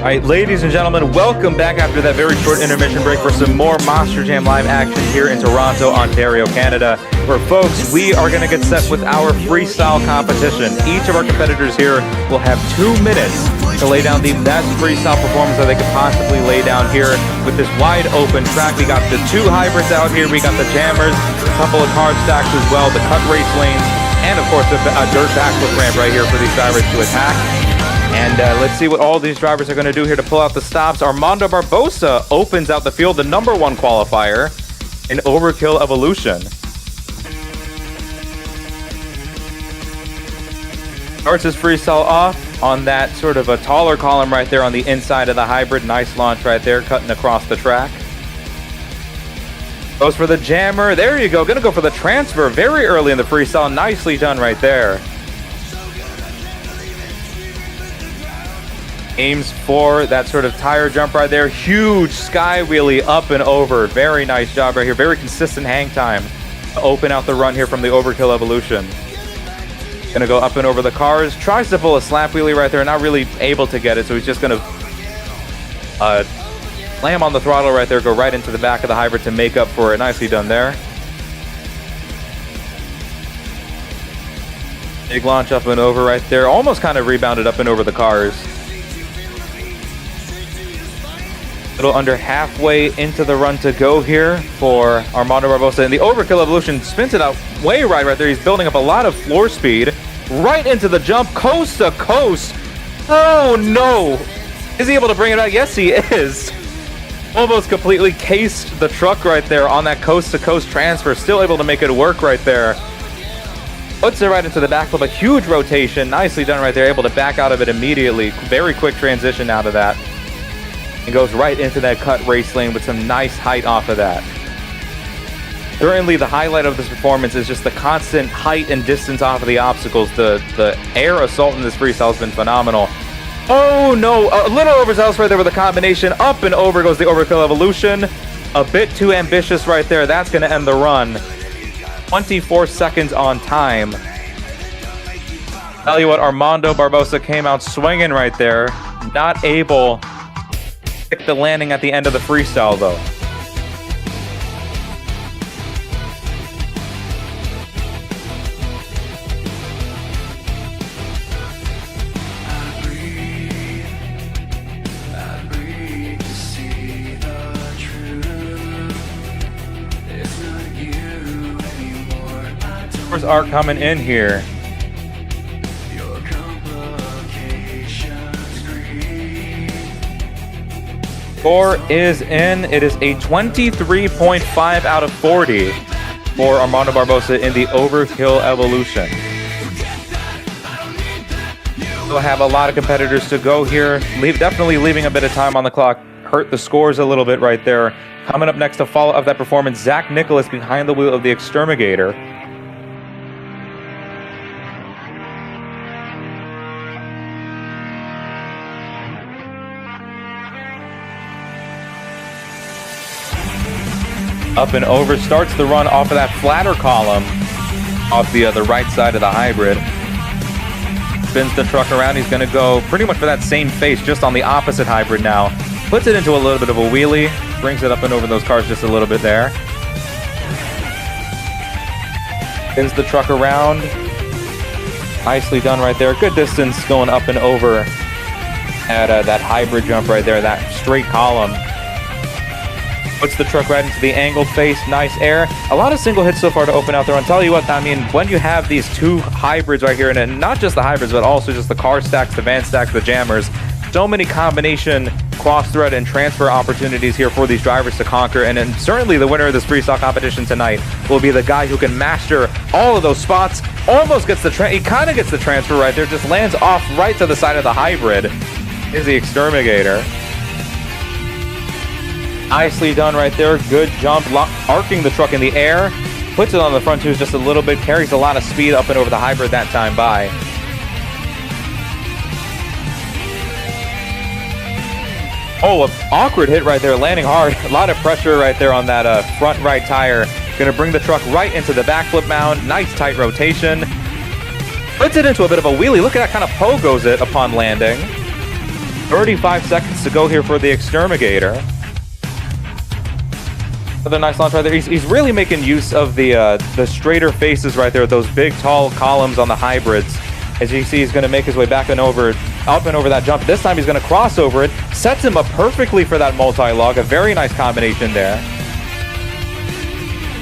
All right, ladies and gentlemen, welcome back after that very short intermission break for some more Monster Jam live action here in Toronto, Ontario, Canada. over. Folks, we are going to get set with our freestyle competition. Each of our competitors here will have 2 minutes to lay down the best freestyle performance that they could possibly lay down here with this wide open track. We got the 2 hybrids out here. We got the jammers, a couple of car stacks as well, the cut race lanes, and of course a dirt backflip ramp right here for these drivers to attack. And let's see what all these drivers are going to do here to pull out the stops. Armando Barbosa opens out the field, the #1 qualifier in Overkill Evolution. Starts his freestyle off on that sort of a taller column right there on the inside of the hybrid. Nice launch right there, cutting across the track. Goes for the jammer. There you go. Going to go for the transfer very early in the freestyle. Nicely done right there. Aims for that sort of tire jump right there. Huge sky wheelie up and over. Very nice job right here. Very consistent hang time to open out the run here from the Overkill Evolution. Gonna go up and over the cars. Tries to pull a slap wheelie right there. Not really able to get it, so he's just gonna slam on the throttle right there. Go right into the back of the hybrid to make up for it. Nicely done there. Big launch up and over right there. Almost kind of rebounded up and over the cars. Little under halfway into the run to go here for Armando Barbosa. And the Overkill Evolution spins it out way right there. He's building up a lot of floor speed. Right into the jump, coast to coast. Oh no! Is he able to bring it out? Yes, he is. Almost completely cased the truck right there on that coast to coast transfer. Still able to make it work right there. Puts it right into the backflip. A huge rotation. Nicely done right there. Able to back out of it immediately. Very quick transition out of that. And goes right into that cut race lane with some nice height off of that. Certainly the highlight of this performance is just the constant height and distance off of the obstacles. The air assault in this freestyle has been phenomenal. Oh no, a little overzealous right there with a combination. Up and over goes the Overkill Evolution. A bit too ambitious right there. That's going to end the run. 24 seconds on time. Tell you what, Armando Barbosa came out swinging right there. Not able to pick the landing at the end of the freestyle though. Are coming in here. Score is in. It is a 23.5 out of 40 for Armando Barbosa in the Overkill Evolution. We'll have a lot of competitors to go here. Definitely leaving a bit of time on the clock. Hurt the scores a little bit right there. Coming up next to follow up that performance, Zach Nicholas behind the wheel of the Exterminator. Up and over, starts the run off of that flatter column off the right side of the hybrid. Spins the truck around. He's going to go pretty much for that same face, just on the opposite hybrid now. Puts it into a little bit of a wheelie. Brings it up and over those cars just a little bit there. Spins the truck around. Nicely done right there. Good distance going up and over at that hybrid jump right there, that straight column. Puts the truck right into the angled face. Nice air. A lot of single hits so far to open out there. I'll tell you what, I mean, when you have these two hybrids right here, and not just the hybrids, but also just the car stacks, the van stacks, the jammers, so many combination, cross-thread, and transfer opportunities here for these drivers to conquer. And then certainly the winner of this freestyle competition tonight will be the guy who can master all of those spots. Almost gets the he kind of gets the transfer right there. Just lands off right to the side of the hybrid. Is the Exterminator. Nicely done right there. Good jump, arcing the truck in the air. Puts it on the front too just a little bit. Carries a lot of speed up and over the hybrid that time by. Oh, an awkward hit right there, landing hard. A lot of pressure right there on that front right tire. Gonna bring the truck right into the backflip mound. Nice tight rotation. Puts it into a bit of a wheelie. Look at that, kind of pogos it upon landing. 35 seconds to go here for the Exterminator. Another nice launch right there. He's really making use of the straighter faces right there, those big, tall columns on the hybrids. As you see, he's going to make his way back and over, up and over that jump. This time he's going to cross over it. Sets him up perfectly for that multi-log. A very nice combination there.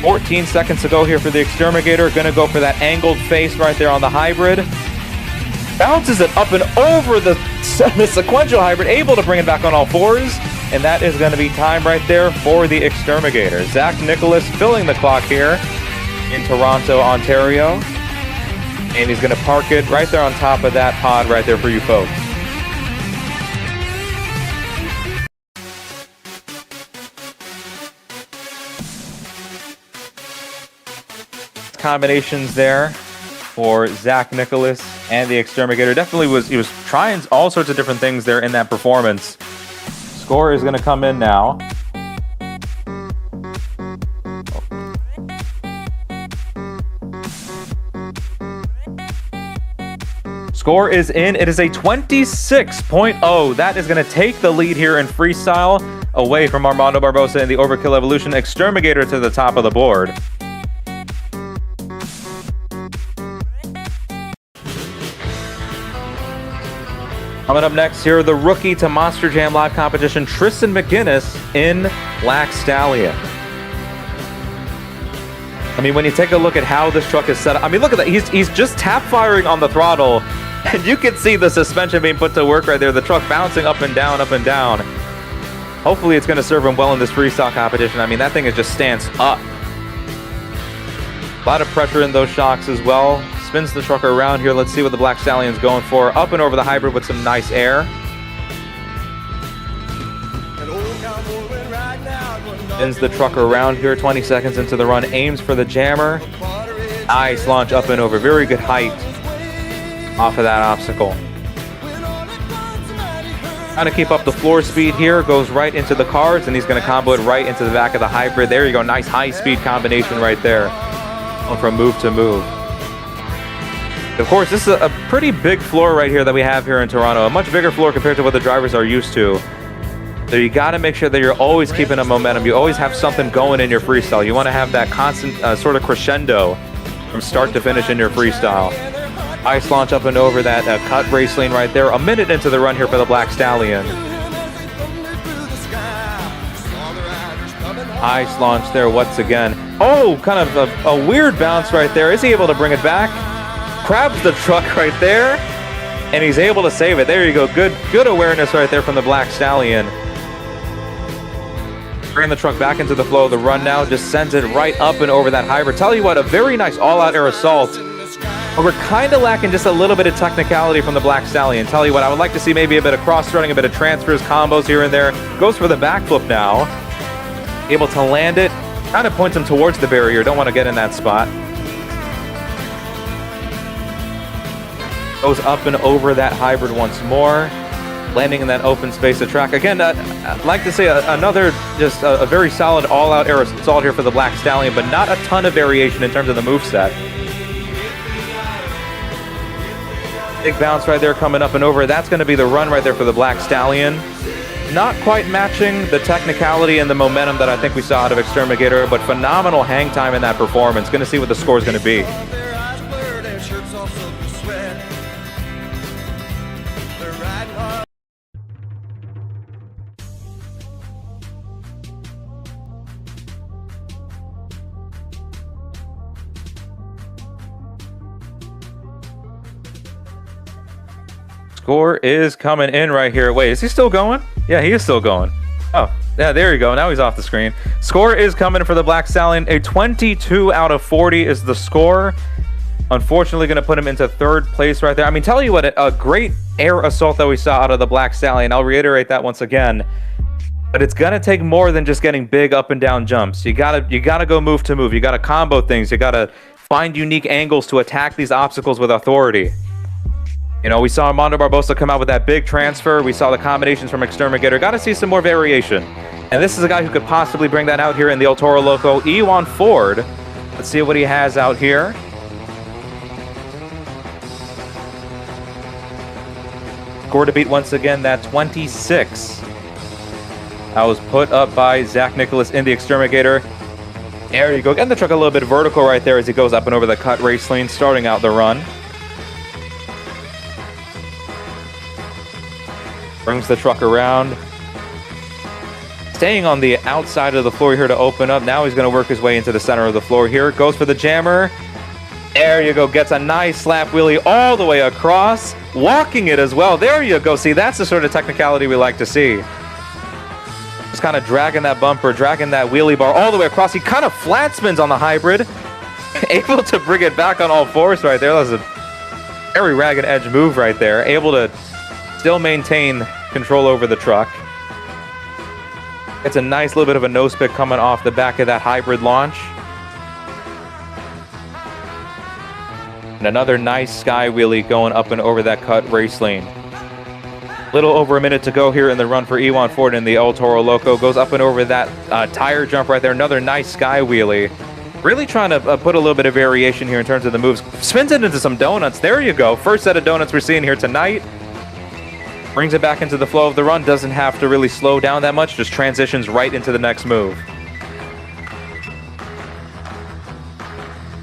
14 seconds to go here for the Exterminator. Going to go for that angled face right there on the hybrid. Bounces it up and over the sequential hybrid. Able to bring it back on all fours. And that is going to be time right there for the Exterminator. Zach Nicholas filling the clock here in Toronto, Ontario. And he's going to park it right there on top of that pod right there for you folks. Combinations there for Zach Nicholas and the Exterminator. Definitely he was trying all sorts of different things there in that performance. Score is going to come in now. Score is in. It is a 26.0. That is going to take the lead here in freestyle away from Armando Barbosa in the Overkill Evolution. Exterminator to the top of the board. Coming up next here, the rookie to Monster Jam Live competition, Tristan McGinnis in Black Stallion. I mean, when you take a look at how this truck is set up, I mean, look at that. He's just tap firing on the throttle, and you can see the suspension being put to work right there. The truck bouncing up and down, up and down. Hopefully it's going to serve him well in this freestyle competition. I mean, that thing is just stands up. A lot of pressure in those shocks as well. Spins the truck around here. Let's see what the Black Stallion's going for. Up and over the hybrid with some nice air. Spins the truck around here. 20 seconds into the run. Aims for the jammer. Nice launch up and over. Very good height off of that obstacle. Trying to keep up the floor speed here. Goes right into the cards, and he's going to combo it right into the back of the hybrid. There you go. Nice high-speed combination right there. Going from move to move. Of course, this is a pretty big floor right here that we have here in Toronto. A much bigger floor compared to what the drivers are used to. So you got to make sure that you're always keeping a momentum. You always have something going in your freestyle. You want to have that constant sort of crescendo from start to finish in your freestyle. Ice launch up and over that cut race lane right there. A minute into the run here for the Black Stallion. Ice launch there once again. Oh, kind of a weird bounce right there. Is he able to bring it back? Grabs the truck right there, and he's able to save it. There you go. Good awareness right there from the Black Stallion. Bringing the truck back into the flow of the run now. Just sends it right up and over that hybrid. Tell you what, a very nice all-out air assault. But we're kind of lacking just a little bit of technicality from the Black Stallion. Tell you what, I would like to see maybe a bit of cross-running, a bit of transfers, combos here and there. Goes for the backflip now. Able to land it. Kind of points him towards the barrier. Don't want to get in that spot. Goes up and over that hybrid once more, landing in that open space of track. Again, I'd like to say another just a very solid all-out air assault here for the Black Stallion, but not a ton of variation in terms of the moveset. Big bounce right there coming up and over. That's going to be the run right there for the Black Stallion. Not quite matching the technicality and the momentum that I think we saw out of Exterminator, but phenomenal hang time in that performance. Going to see what the score is going to be. Score is coming in right here. Wait, is he still going? Yeah, he is still going. Oh, yeah, there you go. Now he's off the screen. Score is coming for the Black Stallion. A 22 out of 40 is the score. Unfortunately, going to put him into third place right there. I mean, tell you what, a great air assault that we saw out of the Black Stallion. I'll reiterate that once again. But it's going to take more than just getting big up and down jumps. You gotta go move to move. You got to combo things. You got to find unique angles to attack these obstacles with authority. You know, we saw Armando Barbosa come out with that big transfer. We saw the combinations from Exterminator. Got to see some more variation. And this is a guy who could possibly bring that out here in the El Toro Loco. Ewan Ford. Let's see what he has out here. Score to beat once again, that 26. That was put up by Zach Nicholas in the Exterminator. There you go. Getting the truck a little bit vertical right there as he goes up and over the cut race lane, starting out the run. Brings the truck around. Staying on the outside of the floor here to open up. Now he's going to work his way into the center of the floor here. Goes for the jammer. There you go. Gets a nice slap wheelie all the way across. Walking it as well. There you go. See, that's the sort of technicality we like to see. Just kind of dragging that bumper, dragging that wheelie bar all the way across. He kind of flat spins on the hybrid. Able to bring it back on all fours right there. That was a very ragged edge move right there. Able to still maintain control over the truck. It's a nice little bit of a nose pick coming off the back of that hybrid launch. And another nice sky wheelie going up and over that cut race lane. Little over a minute to go here in the run for Ewan Ford in the El Toro Loco. Goes up and over that tire jump right there. Another nice sky wheelie. Really trying to put a little bit of variation here in terms of the moves. Spins it into some donuts. There you go. First set of donuts we're seeing here tonight. Brings it back into the flow of the run. Doesn't have to really slow down that much. Just transitions right into the next move.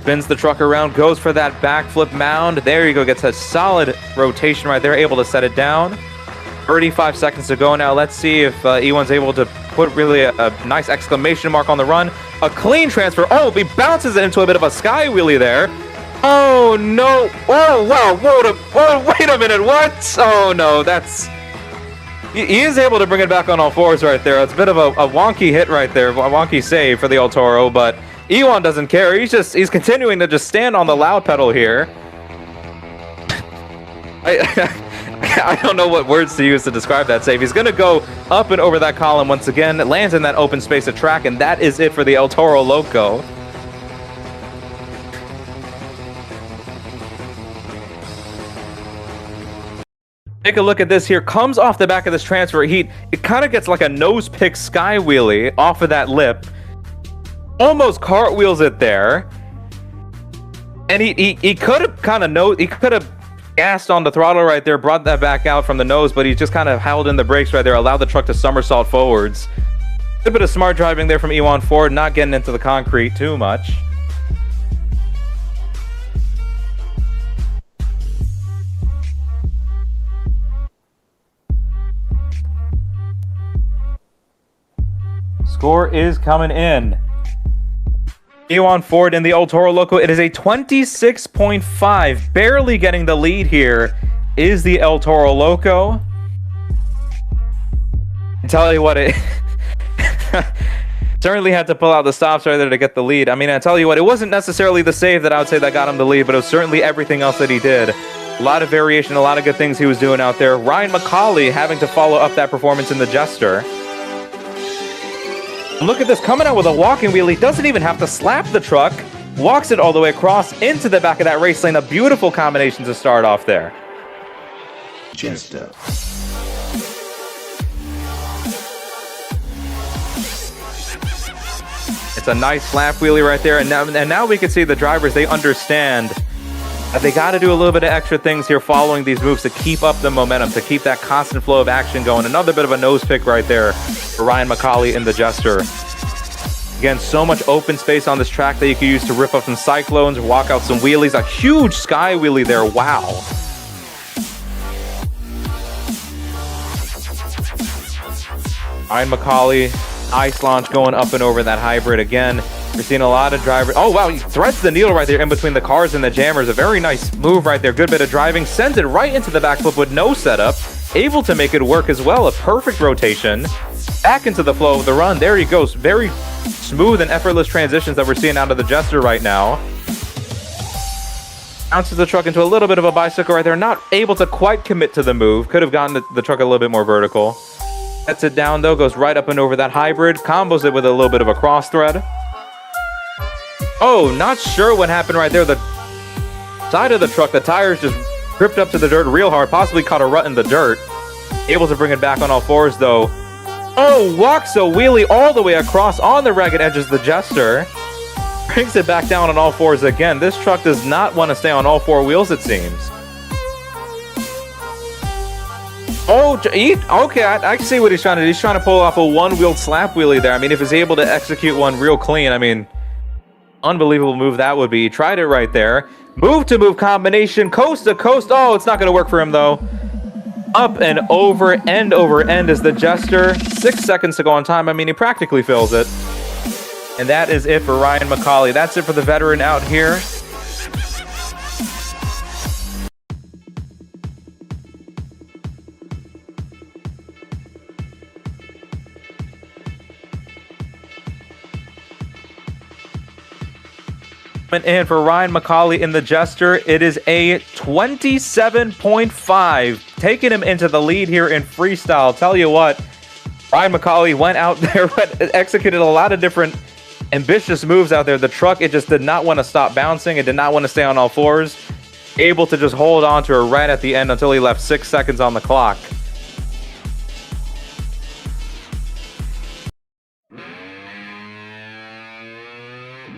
Spins the truck around. Goes for that backflip mound. There you go. Gets a solid rotation right there. Able to set it down. 35 seconds to go now. Let's see if Ewan's able to put really a nice exclamation mark on the run. A clean transfer. Oh, he bounces it into a bit of a sky wheelie there. Oh, no. Oh, wow. Whoa, wait a minute. What? Oh, no. That's... He is able to bring it back on all fours right there. It's a bit of a wonky hit right there. A wonky save for the El Toro, but Ewan doesn't care. He's continuing to just stand on the loud pedal here. I don't know what words to use to describe that save. He's going to go up and over that column once again. Lands in that open space of track, and that is it for the El Toro Loco. Take a look at this here. Comes off the back of this transfer. It kind of gets like a nose pick sky wheelie off of that lip. Almost cartwheels it there. And he could have gassed on the throttle right there, brought that back out from the nose, but he just kind of held in the brakes right there, allowed the truck to somersault forwards. A bit of smart driving there from Ewan Ford, not getting into the concrete too much. Score is coming in. Ewan Ford in the El Toro Loco. It is a 26.5. Barely getting the lead here is the El Toro Loco. I tell you what, it certainly had to pull out the stops right there to get the lead. I mean, I tell you what, it wasn't necessarily the save that I would say that got him the lead, but it was certainly everything else that he did. A lot of variation, a lot of good things he was doing out there. Ryan McCauley having to follow up that performance in the Jester. Look at this, coming out with a walking wheelie. Doesn't even have to slap the truck. Walks it all the way across into the back of that race lane. A beautiful combination to start off there. Jester. It's a nice slap wheelie right there. And now we can see the drivers, they understand that they got to do a little bit of extra things here following these moves to keep up the momentum, to keep that constant flow of action going. Another bit of a nose pick right there for Ryan McCauley in the Jester. Again, so much open space on this track that you can use to rip up some cyclones, walk out some wheelies. A huge sky wheelie there. Wow. Ryan McCauley, ice launch going up and over that hybrid again. We're seeing a lot of drivers. Oh, wow. He threads the needle right there in between the cars and the jammers. A very nice move right there. Good bit of driving. Sends it right into the backflip with no setup. Able to make it work as well. A perfect rotation. Back into the flow of the run. There he goes. Very smooth and effortless transitions that we're seeing out of the Jester right now. Bounces the truck into a little bit of a bicycle right there. Not able to quite commit to the move. Could have gotten the truck a little bit more vertical. Sets it down though. Goes right up and over that hybrid. Combos it with a little bit of a cross thread. Oh, not sure what happened right there. The side of the truck, the tires just gripped up to the dirt real hard. Possibly caught a rut in the dirt. Able to bring it back on all fours though. Oh, walks a wheelie all the way across on the ragged edges of the Jester. Brings it back down on all fours again. This truck does not want to stay on all four wheels, it seems. Oh, okay, I see what he's trying to do. He's trying to pull off a one-wheeled slap wheelie there. I mean, if he's able to execute one real clean, I mean, unbelievable move that would be. He tried it right there. Move-to-move combination, coast to coast. Oh, it's not going to work for him, though. Up and over end is the Jester. 6 seconds to go on time. I mean, he practically fills it. And that is it for Ryan McCauley. That's it for the veteran out here. And for Ryan McCauley in the Jester, it is a 27.5, taking him into the lead here in freestyle. Tell you what, Ryan McCauley went out there, executed a lot of different ambitious moves out there. The truck, it just did not want to stop bouncing. It did not want to stay on all fours. Able to just hold on to her right at the end until he left 6 seconds on the clock.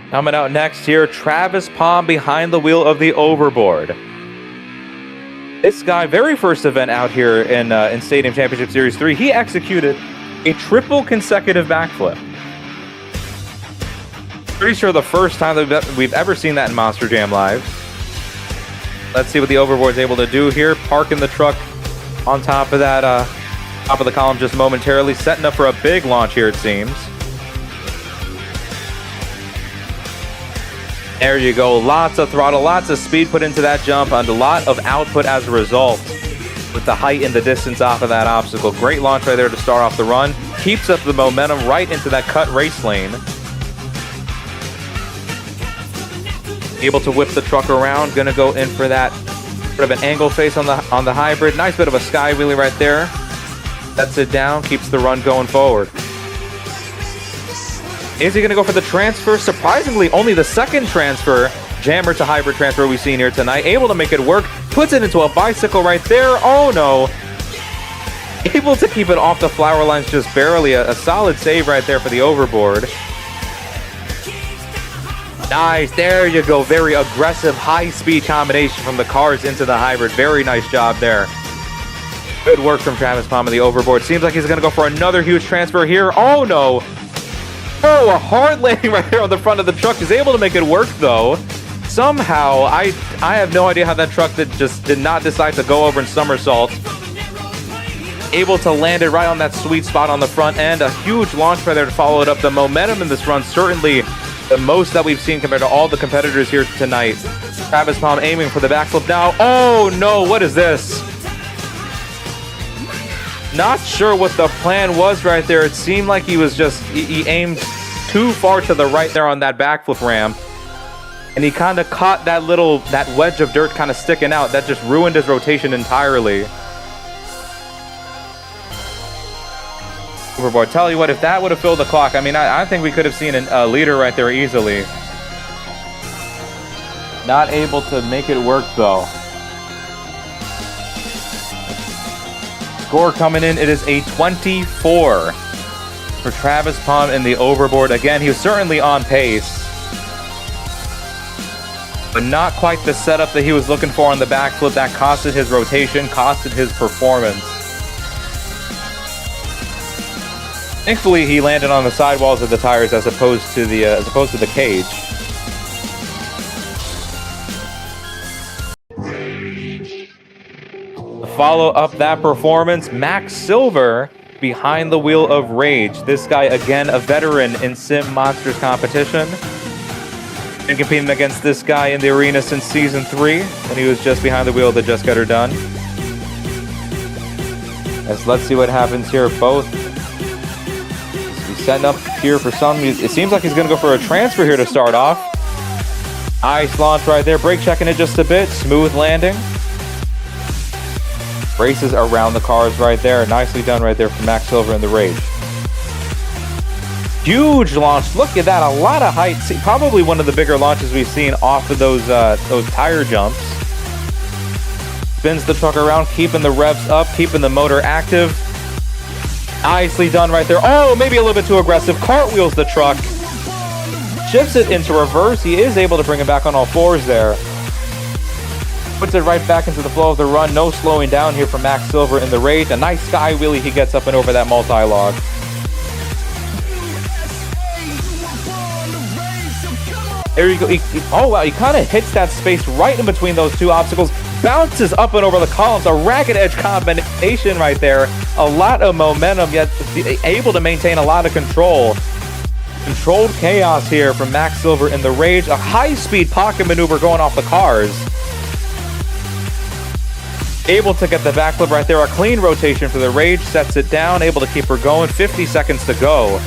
Coming out next here, Travis Palm behind the wheel of the overboard. This guy, very first event out here in Stadium Championship Series 3, he executed a triple consecutive backflip. Pretty sure the first time that we've ever seen that in Monster Jam Live. Let's see what the overboard's able to do here. Parking the truck on top of that, top of the column just momentarily, setting up for a big launch here, it seems. There you go. Lots of throttle, lots of speed put into that jump, and a lot of output as a result with the height and the distance off of that obstacle. Great launch right there to start off the run. Keeps up the momentum right into that cut race lane. Able to whip the truck around. Gonna go in for that sort of an angle face on the hybrid. Nice bit of a sky wheelie right there. Sets it down, keeps the run going forward. Is he going to go for the transfer? Surprisingly, only the second transfer, jammer to hybrid transfer we've seen here tonight. Able to make it work. Puts it into a bicycle right there. Oh, no. Able to keep it off the flower lines just barely. A solid save right there for the overboard. Nice. There you go. Very aggressive, high-speed combination from the cars into the hybrid. Very nice job there. Good work from Travis Palm on the overboard. Seems like he's going to go for another huge transfer here. Oh, no. Oh, a hard landing right there on the front of the truck. He's able to make it work, though. Somehow, I have no idea how that truck just did not decide to go over and somersault. Able to land it right on that sweet spot on the front end. A huge launch right there to follow it up. The momentum in this run, certainly the most that we've seen compared to all the competitors here tonight. Travis Palm aiming for the backflip now. Oh, no, what is this? Not sure what the plan was right there. It seemed like he was he aimed too far to the right there on that backflip ramp. And he kind of caught that wedge of dirt kind of sticking out. That just ruined his rotation entirely. Overboard. Tell you what, if that would have filled the clock, I mean, I think we could have seen a leader right there easily. Not able to make it work, though. Score coming in, it is a 24 for Travis Palm in the overboard. Again, he was certainly on pace, but not quite the setup that he was looking for on the backflip. That costed his rotation, costed his performance. Thankfully, he landed on the sidewalls of the tires as opposed to the cage. Follow up that performance, Max Silver behind the wheel of Rage. This guy, again, a veteran in Sim Monsters competition. Been competing against this guy in the arena since Season 3, when he was just behind the wheel of the Just Get Her Done. Let's see what happens here. Both. He's setting up here for some. It seems like he's going to go for a transfer here to start off. Nice launch right there. Brake checking it just a bit. Smooth landing. Races around the cars right there. Nicely done right there from Max Silver in the Rage. Huge launch. Look at that. A lot of height. Probably one of the bigger launches we've seen off of those tire jumps. Spins the truck around, keeping the revs up, keeping the motor active. Nicely done right there. Oh, maybe a little bit too aggressive. Cartwheels the truck. Shifts it into reverse. He is able to bring it back on all fours there. puts it right back into the flow of the run. No slowing down here from Max Silver in the Rage. A nice sky wheelie he gets up and over that multi-log. There you go. Oh, wow. He kind of hits that space right in between those two obstacles. Bounces up and over the columns. A ragged edge combination right there. A lot of momentum, yet able to maintain a lot of control. Controlled chaos here from Max Silver in the Rage. A high-speed pocket maneuver going off the cars. Able to get the backflip right there. A clean rotation for the Rage. Sets it down. Able to keep her going. 50 seconds to go.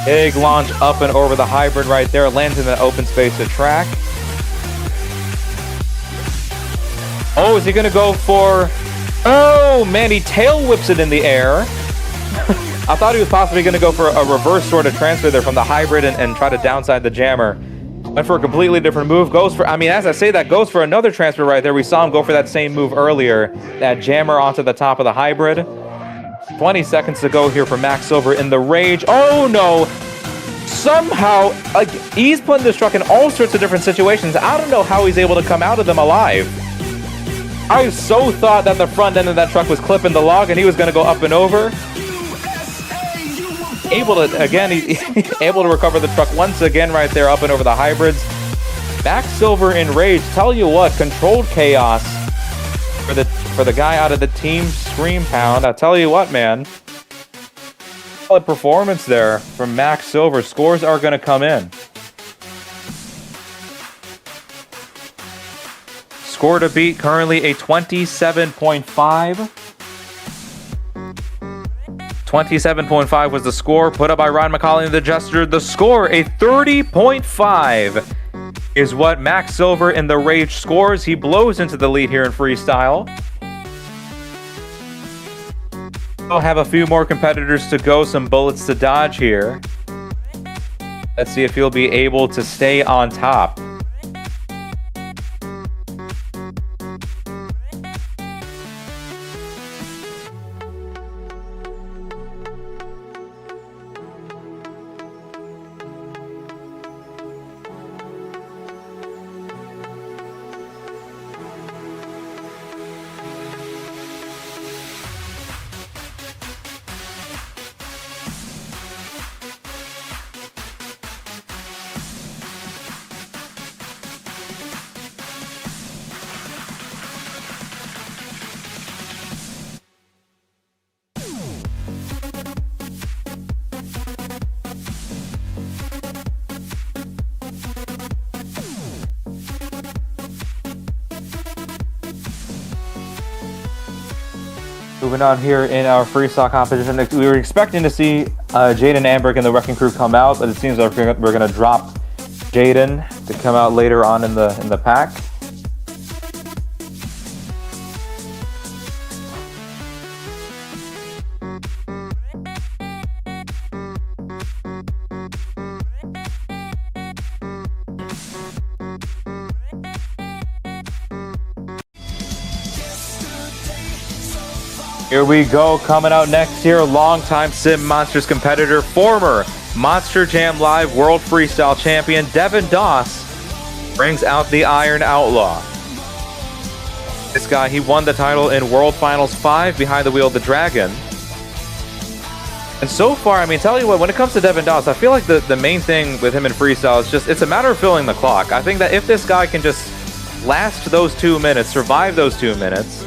Big launch up and over the hybrid right there. Lands in the open space of track. Oh, is he going to go for... Oh, man, he tail whips it in the air. I thought he was possibly going to go for a reverse sort of transfer there from the hybrid and try to downside the jammer. Went for a completely different move. Goes for, I mean, as I say that, goes for another transfer right there. We saw him go for that same move earlier. That jammer onto the top of the hybrid. 20 seconds to go here for Max Silver in the Rage. Oh, no. Somehow, like, he's putting this truck in all sorts of different situations. I don't know how he's able to come out of them alive. I so thought that the front end of that truck was clipping the log and he was going to go up and over. Able to, again, he's able to recover the truck once again right there up and over the hybrids. Max Silver in Rage. Tell you what, controlled chaos for the guy out of the Team Scream Pound. I tell you what, man. Solid performance there from Max Silver. Scores are going to come in. Score to beat currently a 27.5. 27.5 was the score put up by Ryan McCauley and the Jester. The score, a 30.5, is what Max Silver in the Rage scores. He blows into the lead here in freestyle. We'll have a few more competitors to go, some bullets to dodge here. Let's see if he'll be able to stay on top. Moving on here in our freestyle competition, we were expecting to see Jaden Amberg and the Wrecking Crew come out, but it seems like we're going to drop Jaden to come out later on in the pack. Here we go, coming out next here, longtime Sim Monsters competitor, former Monster Jam Live World Freestyle Champion, Devin Doss, brings out the Iron Outlaw. This guy, he won the title in World Finals 5 behind the wheel of the Dragon. And so far, I mean, tell you what, when it comes to Devin Doss, I feel like the main thing with him in freestyle is just, it's a matter of filling the clock. I think that if this guy can just last those 2 minutes, survive those 2 minutes,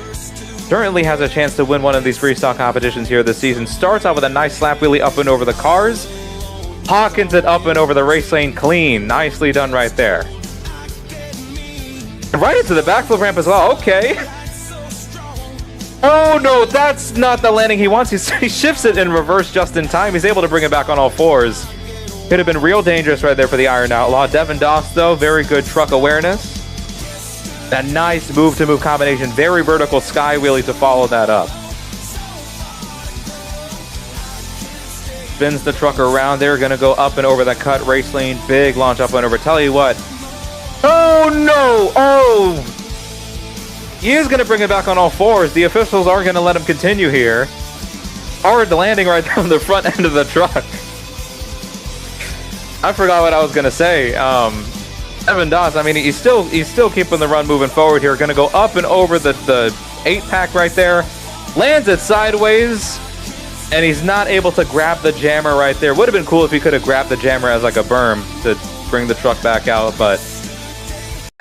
certainly has a chance to win one of these freestyle competitions here this season. Starts out with a nice slap wheelie up and over the cars. Hawkins it up and over the race lane clean. Nicely done right there. And right into the backflip ramp as well. Okay. Oh no, that's not the landing he wants. He shifts it in reverse just in time. He's able to bring it back on all fours. Could have been real dangerous right there for the Iron Outlaw. Devin Doss, though, very good truck awareness. That nice move-to-move combination. Very vertical sky wheelie to follow that up. Spins the truck around. They're going to go up and over that cut race lane. Big launch up and over. Tell you what. Oh, no. Oh. He is going to bring it back on all fours. The officials are going to let him continue here. Hard landing right down the front end of the truck. I forgot what I was going to say. Devin Doss, I mean, he's still keeping the run moving forward here. Going to go up and over the 8-pack right there. Lands it sideways, and he's not able to grab the jammer right there. Would have been cool if he could have grabbed the jammer as like a berm to bring the truck back out, but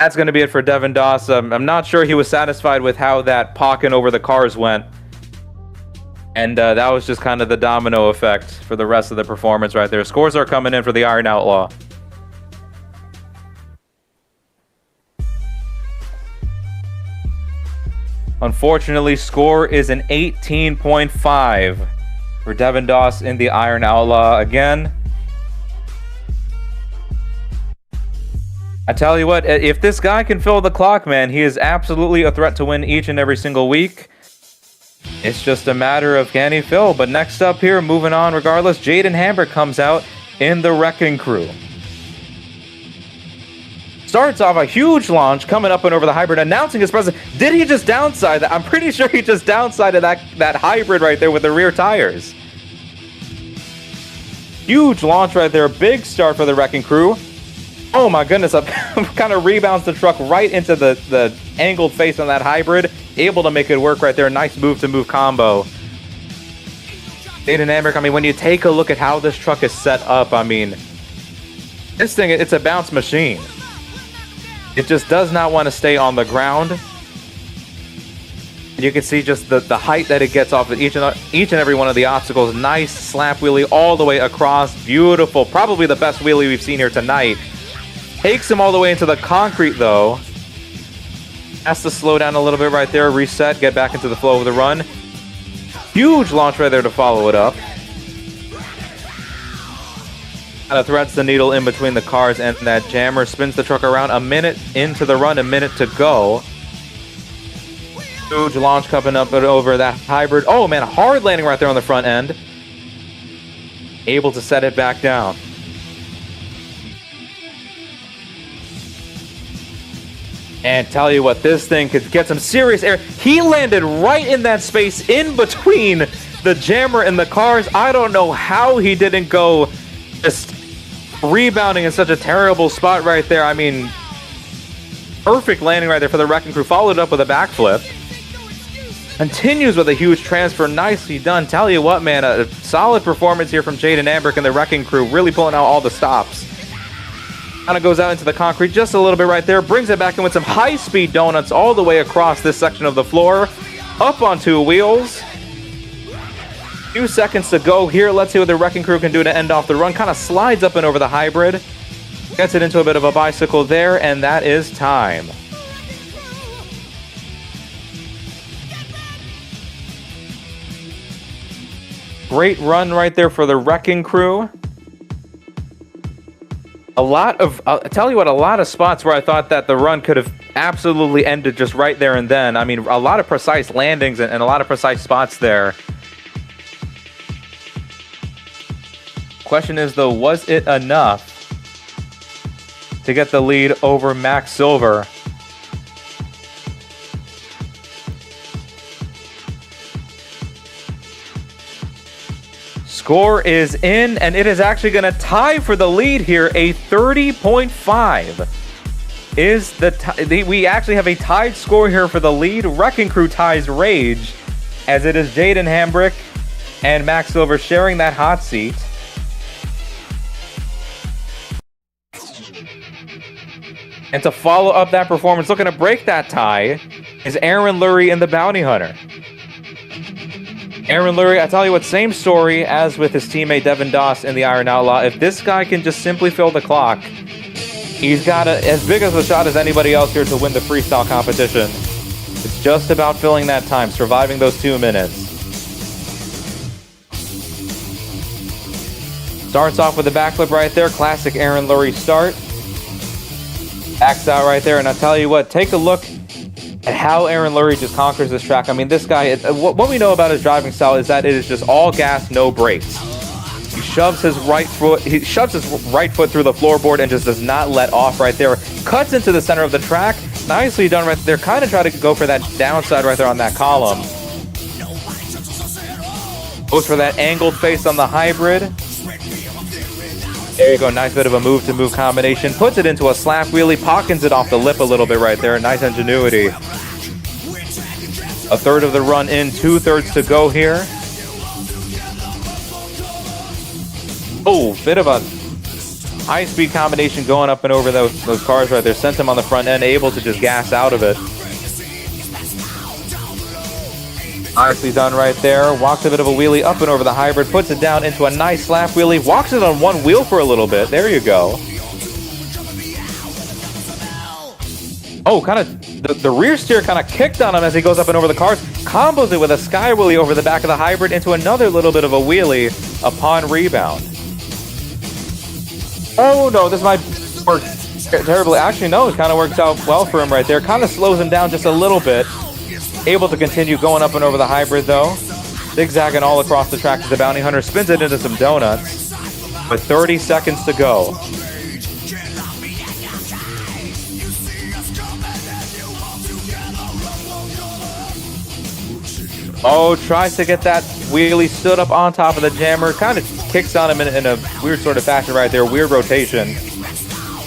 that's going to be it for Devin Doss. I'm not sure he was satisfied with how that pocket over the cars went. And that was just kind of the domino effect for the rest of the performance right there. Scores are coming in for the Iron Outlaw. Unfortunately, score is an 18.5 for Devin Doss in the Iron Outlaw again. I tell you what, if this guy can fill the clock, man, he is absolutely a threat to win each and every single week. It's just a matter of can he fill. But next up here, moving on regardless, Jaden Hambrick comes out in the Wrecking Crew. Starts off a huge launch coming up and over the hybrid, announcing his presence. Did he just downside that? I'm pretty sure he just downsided that hybrid right there with the rear tires. Huge launch right there. Big start for the Wrecking Crew. Oh my goodness, kind of rebounds the truck right into the angled face on that hybrid. Able to make it work right there. Nice move-to-move combo. Jaden Hambrick, I mean, when you take a look at how this truck is set up, I mean, this thing, it's a bounce machine. It just does not want to stay on the ground. You can see just the height that it gets off of each and every one of the obstacles. Nice slap wheelie all the way across. Beautiful. Probably the best wheelie we've seen here tonight. Takes him all the way into the concrete, though. Has to slow down a little bit right there. Reset. Get back into the flow of the run. Huge launch right there to follow it up. Kind of threads the needle in between the cars and that jammer. Spins the truck around. A minute into the run. A minute to go. Huge launch coming up and over that hybrid. Oh, man. Hard landing right there on the front end. Able to set it back down. And tell you what, this thing could get some serious air. He landed right in that space in between the jammer and the cars. I don't know how he didn't go just rebounding in such a terrible spot right there. I mean, perfect landing right there for the Wrecking Crew. Followed up with a backflip. Continues with a huge transfer. Nicely done. Tell you what, man, a solid performance here from Jaden Hambrick and the Wrecking Crew. Really pulling out all the stops. Kind of goes out into the concrete just a little bit right there. Brings it back in with some high-speed donuts all the way across this section of the floor. Up on two wheels. Few seconds to go here. Let's see what the Wrecking Crew can do to end off the run. Kind of slides up and over the hybrid. Gets it into a bit of a bicycle there, and that is time. Great run right there for the Wrecking Crew. I'll tell you what, a lot of spots where I thought that the run could have absolutely ended just right there and then. I mean, a lot of precise landings and a lot of precise spots there. Question is, though, was it enough to get the lead over Max Silver? Score is in, and it is actually going to tie for the lead here. A 30.5 is we actually have a tied score here for the lead. Wrecking Crew ties Rage, as it is Jaden Hambrick and Max Silver sharing that hot seat. And to follow up that performance, looking to break that tie, is Aaron Lurie and the Bounty Hunter. Aaron Lurie, I tell you what, same story as with his teammate Devin Doss in the Iron Outlaw. If this guy can just simply fill the clock, he's got as big of a shot as anybody else here to win the freestyle competition. It's just about filling that time, surviving those 2 minutes. Starts off with a backflip right there. Classic Aaron Lurie start. Backs out right there, and I tell you what, take a look at how Aaron Lurie just conquers this track. I mean, this guy, what we know about his driving style is that it is just all gas, no brakes. He shoves his right foot through the floorboard and just does not let off right there. Cuts into the center of the track. Nicely done right there. Kind of try to go for that downside right there on that column. Goes for that angled face on the hybrid. There you go. Nice bit of a move-to-move combination. Puts it into a slap wheelie. Pockets it off the lip a little bit right there. Nice ingenuity. A third of the run in. 2/3 to go here. Oh, bit of a high-speed combination going up and over those cars right there. Sent him on the front end. Able to just gas out of it. Nicely done right there. Walks a bit of a wheelie up and over the hybrid. Puts it down into a nice slap wheelie. Walks it on one wheel for a little bit. There you go. Oh, kind of the rear steer kind of kicked on him as he goes up and over the cars. Combos it with a sky wheelie over the back of the hybrid into another little bit of a wheelie upon rebound. Oh no, this might work terribly. Actually, no, it kind of works out well for him right there. Kind of slows him down just a little bit. Able to continue going up and over the hybrid though. Zigzagging all across the track as the bounty hunter spins it into some donuts with 30 seconds to go. Oh, tries to get that wheelie stood up on top of the jammer. Kind of kicks on him in a weird sort of fashion right there. Weird rotation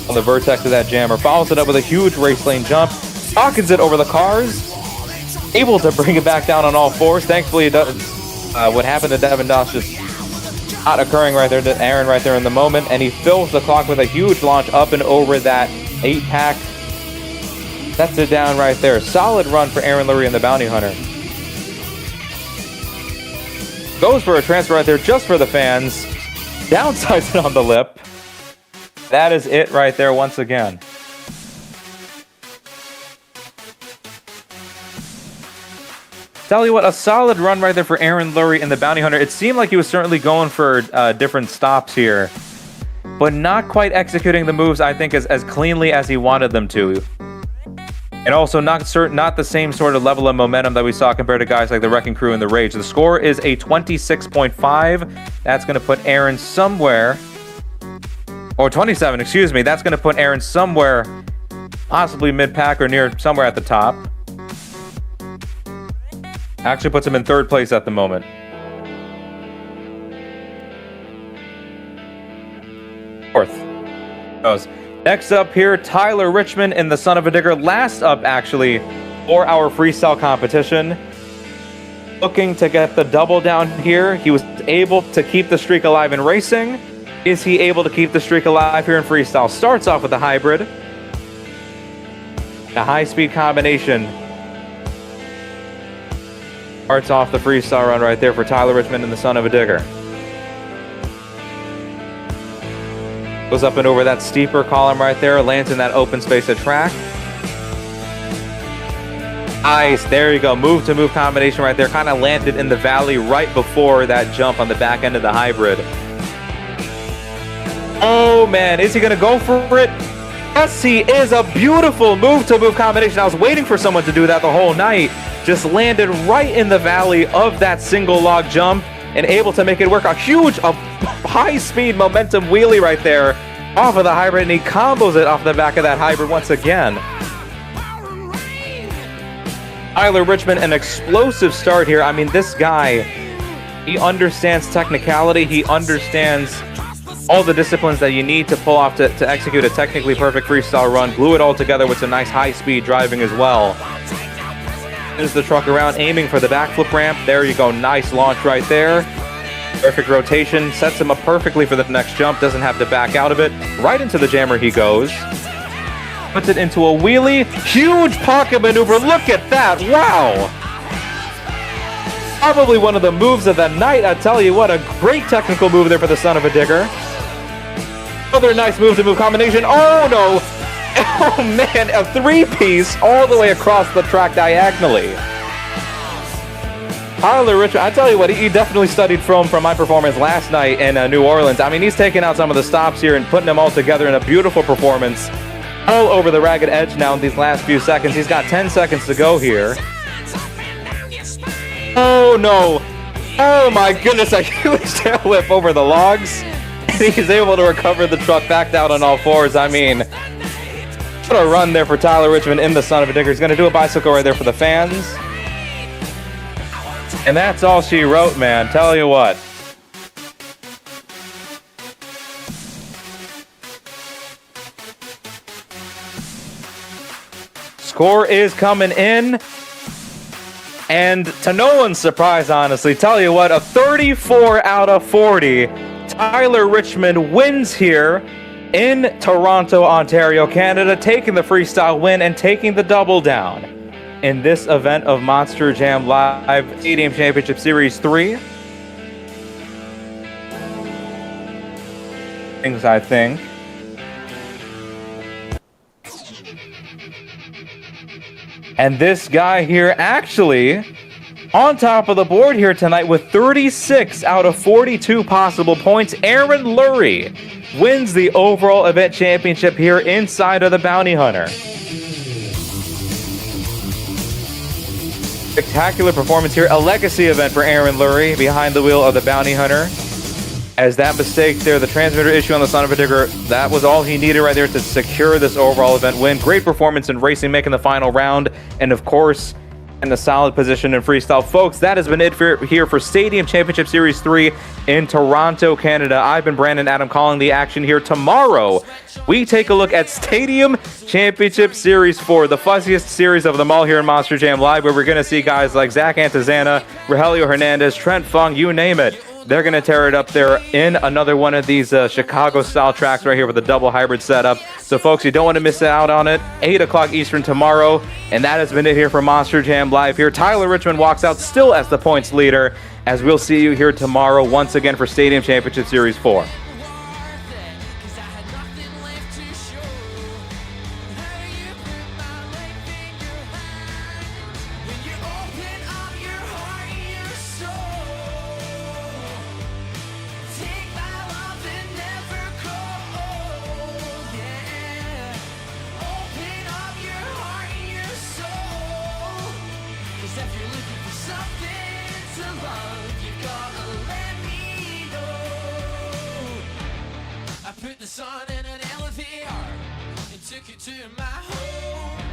on the vertex of that jammer. Follows it up with a huge race lane jump. Pockets it over the cars. Able to bring it back down on all fours. Thankfully, it does, what happened to Devin Doss just not occurring right there to Aaron right there in the moment. And he fills the clock with a huge launch up and over that 8-pack. Sets it down right there. Solid run for Aaron Lurie and the bounty hunter. Goes for a transfer right there just for the fans. Downsides it on the lip. That is it right there once again. Tell you what, a solid run right there for Aaron Lurie and the bounty hunter. It seemed like he was certainly going for different stops here, but not quite executing the moves, I think, as cleanly as he wanted them to. And also not the same sort of level of momentum that we saw compared to guys like the Wrecking Crew and the Rage. The score is a 26.5. That's going to put Aaron somewhere, or 27, excuse me. That's going to put Aaron somewhere, possibly mid-pack or near somewhere at the top. Actually puts him in third place at the moment. Fourth. Next up here, Tyler Richmond in the Son of a Digger. Last up, actually, for our freestyle competition. Looking to get the double down here. He was able to keep the streak alive in racing. Is he able to keep the streak alive here in freestyle? Starts off with the hybrid. A high-speed combination. Starts off the freestyle run right there for Tyler Richmond and the Son of a Digger. Goes up and over that steeper column right there. Lands in that open space of track. Nice. There you go. Move-to-move combination right there. Kind of landed in the valley right before that jump on the back end of the hybrid. Oh, man. Is he going to go for it? Yes, he is. A beautiful move-to-move combination. I was waiting for someone to do that the whole night. Just landed right in the valley of that single log jump and able to make it work. A huge, high-speed momentum wheelie right there off of the hybrid, and he combos it off the back of that hybrid once again. Tyler Richmond, an explosive start here. I mean, this guy, he understands technicality. He understands all the disciplines that you need to pull off to execute a technically perfect freestyle run. Glue it all together with some nice high-speed driving as well. There's the truck around, aiming for the backflip ramp. There you go. Nice launch right there. Perfect rotation. Sets him up perfectly for the next jump. Doesn't have to back out of it. Right into the jammer he goes. Puts it into a wheelie. Huge pocket maneuver. Look at that. Wow. Probably one of the moves of the night. I tell you what, a great technical move there for the Son of a Digger. Another nice move-to-move combination. Oh, no. Oh, man. A three-piece all the way across the track diagonally. Tyler Richmond, I tell you what, he definitely studied from my performance last night in New Orleans. I mean, he's taking out some of the stops here and putting them all together in a beautiful performance. All over the ragged edge now in these last few seconds. He's got 10 seconds to go here. Oh, no. Oh, my goodness, a huge tail whip over the logs. And he's able to recover the truck back down on all fours. I mean, what a run there for Tyler Richmond in the Son of a Digger. He's going to do a bicycle right there for the fans. And that's all she wrote, man. Tell you what. score is coming in. And to no one's surprise, honestly, tell you what, a 34 out of 40. Tyler Richmond wins here in Toronto, Ontario, Canada, taking the freestyle win and taking the double down in this event of Monster Jam Live Stadium Championship Series 3. Things I think. And this guy here actually on top of the board here tonight with 36 out of 42 possible points. Aaron Lurie wins the overall event championship here inside of the Bounty Hunter. Spectacular performance here. A legacy event for Aaron Lurie behind the wheel of the Bounty Hunter. As that mistake there, the transmitter issue on the Son of a Digger, that was all he needed right there to secure this overall event win. Great performance in racing, making the final round, and of course, in a solid position in freestyle. Folks, that has been it here for Stadium Championship Series 3 in Toronto, Canada. I've been Brandon Adam calling the action here. Tomorrow, we take a look at Stadium Championship Series 4, the fuzziest series of them all here in Monster Jam Live, where we're going to see guys like Zach Antizana, Rogelio Hernandez, Trent Fung, you name it. They're going to tear it up there in another one of these Chicago-style tracks right here with a double hybrid setup. So, folks, you don't want to miss out on it. 8 o'clock Eastern tomorrow. And that has been it here for Monster Jam Live here. Tyler Richmond walks out still as the points leader, as we'll see you here tomorrow once again for Stadium Championship Series 4. If you're looking for something to love, you gotta let me know. I put the sun in an elevator and took it to my home.